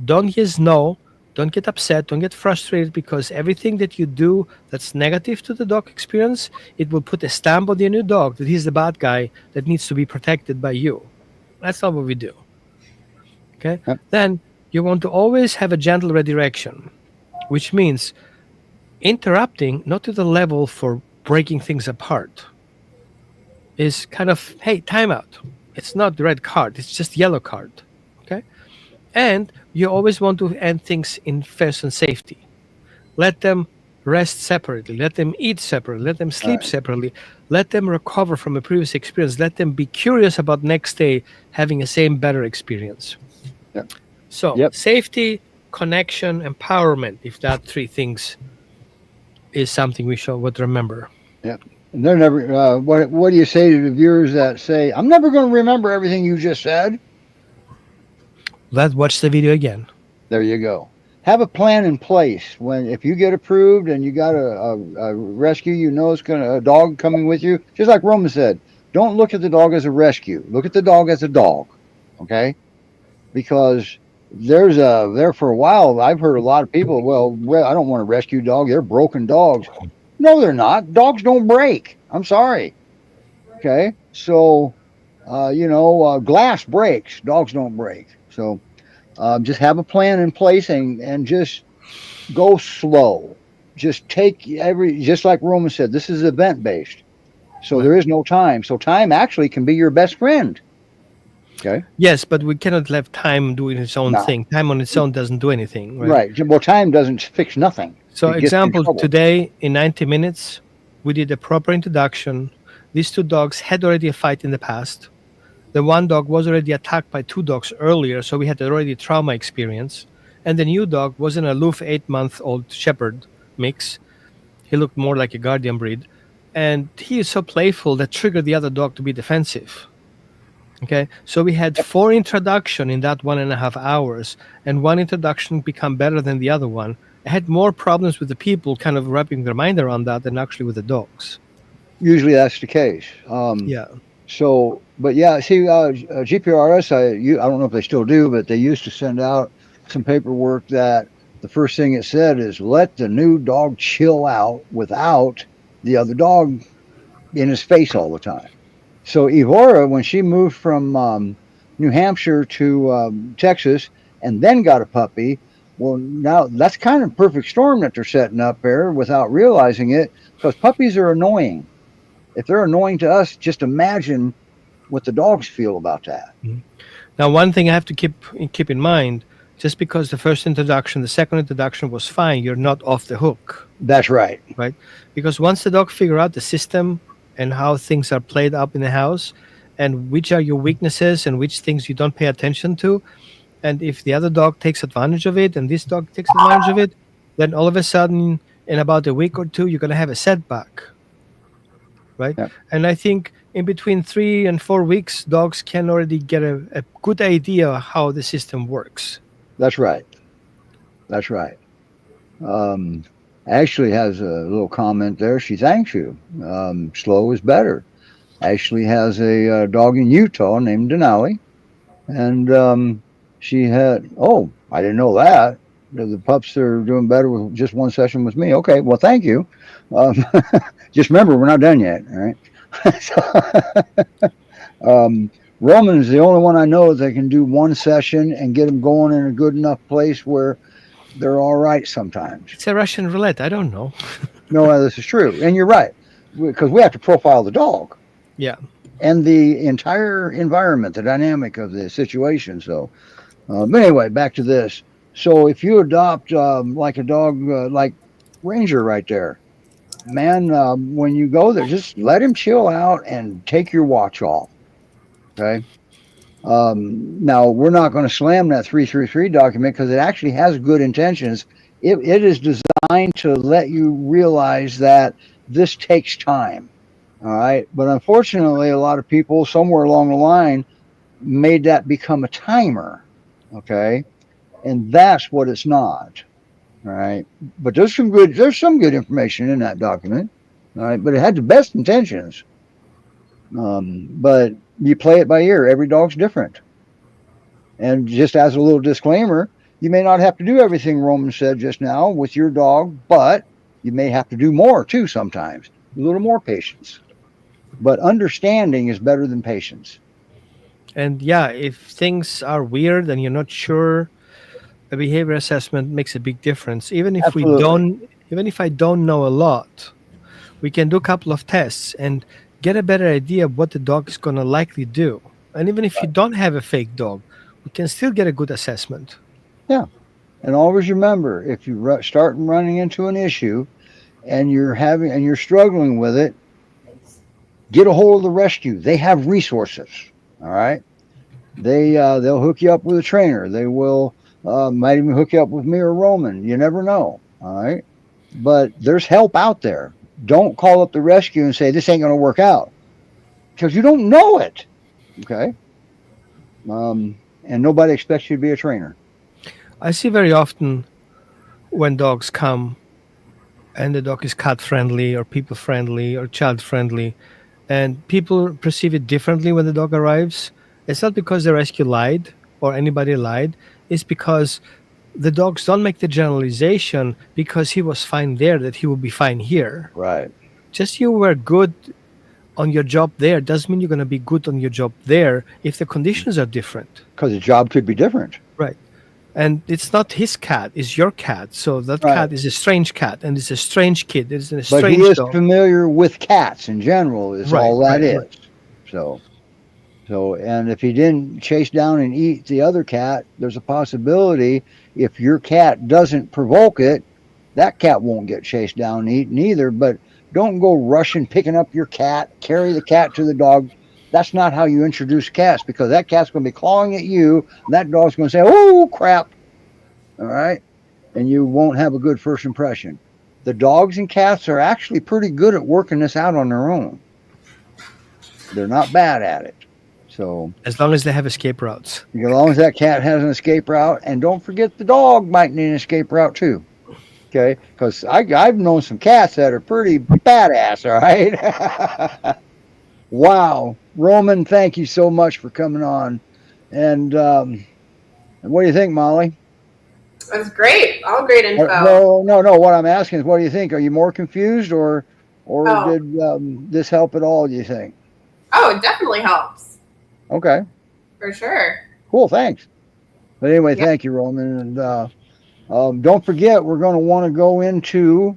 Don't just no, don't get upset, don't get frustrated because everything that you do that's negative to the dog experience, it will put a stamp on your new dog that he's the bad guy that needs to be protected by you. That's not what we do. Okay? Yep. Then you want to always have a gentle redirection, which means interrupting not to the level for breaking things apart is kind of, hey, timeout. It's not the red card, it's just yellow card. Okay? And you always want to end things in first and safety. Let them rest separately, let them eat separately, let them All sleep right. separately, let them recover from a previous experience, let them be curious about next day having a same better experience. Yep. So Yep. safety, connection, empowerment, if that three things is something we should would remember. Yep. And they're never. What do you say to the viewers that say, "I'm never going to remember everything you just said"? Let's watch the video again. There you go. Have a plan in place. When if you get approved and you got a rescue, you know it's gonna a dog coming with you. Just like Roman said, don't look at the dog as a rescue. Look at the dog as a dog. Okay, because there for a while I've heard a lot of people. Well, I don't want a rescue dog. They're broken dogs. No, they're not. Dogs don't break. I'm sorry. Okay, so glass breaks. Dogs don't break. So just have a plan in place and just go slow. Just just like Roman said, this is event based. So Right. there is no time. So time actually can be your best friend. Okay. Yes, but we cannot let time doing its own No. thing. Time on its own doesn't do anything, right? Right. Well, time doesn't fix nothing. So, It gets you in example, trouble. today in 90 minutes, we did a proper introduction. These two dogs had already a fight in the past. The one dog was already attacked by two dogs earlier, so we had already trauma experience. And the new dog was an aloof 8-month-old shepherd mix. He looked more like a guardian breed. And he is so playful that triggered the other dog to be defensive. Okay, so we had Yep. 4 introduction in that 1.5 hours, and one introduction become better than the other one. I had more problems with the people kind of wrapping their mind around that than actually with the dogs. Usually that's the case. Yeah. So, but yeah, see, GPRS, I don't know if they still do, but they used to send out some paperwork that the first thing it said is let the new dog chill out without the other dog in his face all the time. So Evora, when she moved from New Hampshire to Texas and then got a puppy, well, now that's kind of perfect storm that they're setting up there without realizing it, because puppies are annoying. If they're annoying to us, just imagine what the dogs feel about that. Now, one thing I have to keep in mind: just because the first introduction, the second introduction was fine, you're not off the hook, That's right. right? Because once the dog figure out the system and how things are played up in the house, and which are your weaknesses and which things you don't pay attention to, and if the other dog takes advantage of it and this dog takes advantage of it, then all of a sudden, in about a week or two, you're going to have a setback, right? Yep. And I think in between 3 and 4 weeks, dogs can already get a good idea how the system works. That's right. That's right. Ashley has a little comment there. She thanks you. Slow is better. Ashley has a dog in Utah named Denali, and she had. Oh, I didn't know that. The pups are doing better with just one session with me. Okay, well, thank you. Um, just remember, we're not done yet. All right. So, Roman's the only one I know that can do one session and get them going in a good enough place where they're all right sometimes. It's a Russian roulette. I don't know. No, this is true. And you're right, because we have to profile the dog Yeah. and the entire environment, the dynamic of the situation. So, but anyway, back to this. So if you adopt like a dog like Ranger right there, man, when you go there, just let him chill out and take your watch off. Okay. Now we're not going to slam that 333 document because it actually has good intentions it is designed to let you realize that this takes time. All right. But unfortunately, a lot of people somewhere along the line made that become a timer. Okay. And that's what it's not. All right. But there's some good information in that document. All right. But it had the best intentions. But you play it by ear. Every dog's different. And just as a little disclaimer, you may not have to do everything Roman said just now with your dog, but you may have to do more too sometimes. A little more patience. But understanding is better than patience. And yeah, if things are weird and you're not sure, a behavior assessment makes a big difference. Absolutely. Even if I don't know a lot, we can do a couple of tests and get a better idea of what the dog is going to likely do. And even if you don't have a fake dog, we can still get a good assessment. Yeah. And always remember, if you start running into an issue and you're struggling with it, get a hold of the rescue. They have resources. All right. They'll hook you up with a trainer. They will might even hook you up with me or Roman. You never know. All right. But there's help out there. Don't call up the rescue and say this ain't going to work out because you don't know it. Okay. And nobody expects you to be a trainer. I see very often when dogs come and the dog is cat friendly or people friendly or child friendly, and people perceive it differently when the dog arrives. It's not because the rescue lied or anybody lied, it's because the dogs don't make the generalization because he was fine there that he will be fine here. Right. Just you were good on your job there doesn't mean you're going to be good on your job there if the conditions are different. Because the job could be different. Right. And it's not his cat, it's your cat. So that Right. cat is a strange cat and it's a strange kid. It's a But strange he is dog. familiar with cats in general, is Right, all that right, is. right. So, and if he didn't chase down and eat the other cat, there's a possibility if your cat doesn't provoke it, that cat won't get chased down and eaten either. But don't go rushing, picking up your cat, carry the cat to the dog. That's not how you introduce cats because that cat's going to be clawing at you. And that dog's going to say, oh, crap. All right. And you won't have a good first impression. The dogs and cats are actually pretty good at working this out on their own. They're not bad at it. So As long as they have escape routes. as long as that cat has an escape route, and don't forget the dog might need an escape route too. Okay, because I've known some cats that are pretty badass. All right. Wow, Roman, thank you so much for coming on. And what do you think, Molly? That's great. All great info. No. What I'm asking is, what do you think? Are you more confused, or Oh. did this help at all? Do you think? Oh, it definitely helps. Okay, For sure. cool. Thanks. But anyway, Yeah. thank you, Roman. And don't forget, we're going to want to go into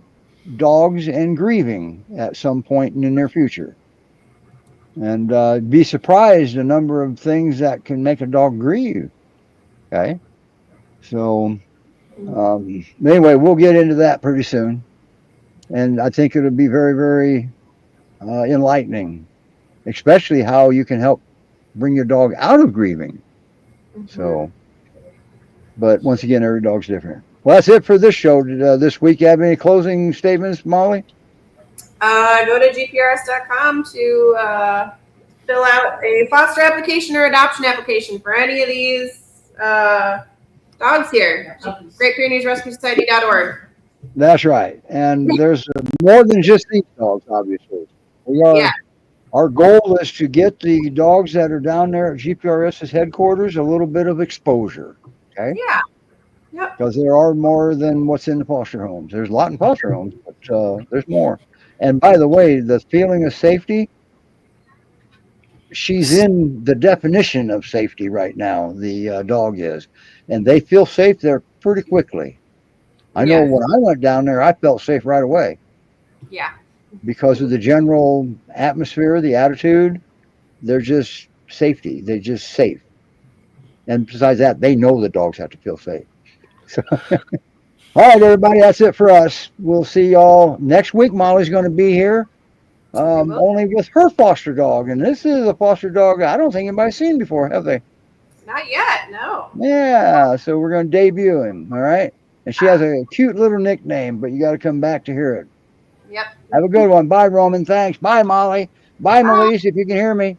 dogs and grieving at some point in the near future. And be surprised the number of things that can make a dog grieve. Okay. So, anyway, we'll get into that pretty soon. And I think it'll be very, very enlightening, especially how you can help bring your dog out of grieving. So, but once again, every dog's different. Well, that's it for this show this week. You have any closing statements, Molly? Go to gprs.com to fill out a foster application or adoption application for any of these dogs here. Great Pyrenees Rescue Society.org. That's right. And there's more than just these dogs, obviously. Yeah. Our goal is to get the dogs that are down there at GPRS's headquarters a little bit of exposure. Okay. Yeah. Yep. Because there are more than what's in the foster homes. There's a lot in foster homes, but there's more. And by the way, the feeling of safety, she's in the definition of safety right now, the dog is. And they feel safe there pretty quickly. I know when I went down there, I felt safe right away. Yeah. Because of the general atmosphere, the attitude, they're just safety. They're just safe. And besides that, they know the dogs have to feel safe. So, all right, everybody, that's it for us. We'll see y'all next week. Molly's going to be here, only with her foster dog. And this is a foster dog I don't think anybody's seen before, have they? Not yet, no. Yeah, so we're going to debut him, all right? And she has a cute little nickname, but you got to come back to hear it. Yep. Have a good one. Bye, Roman. Thanks. Bye, Molly. Bye, Melise, if you can hear me.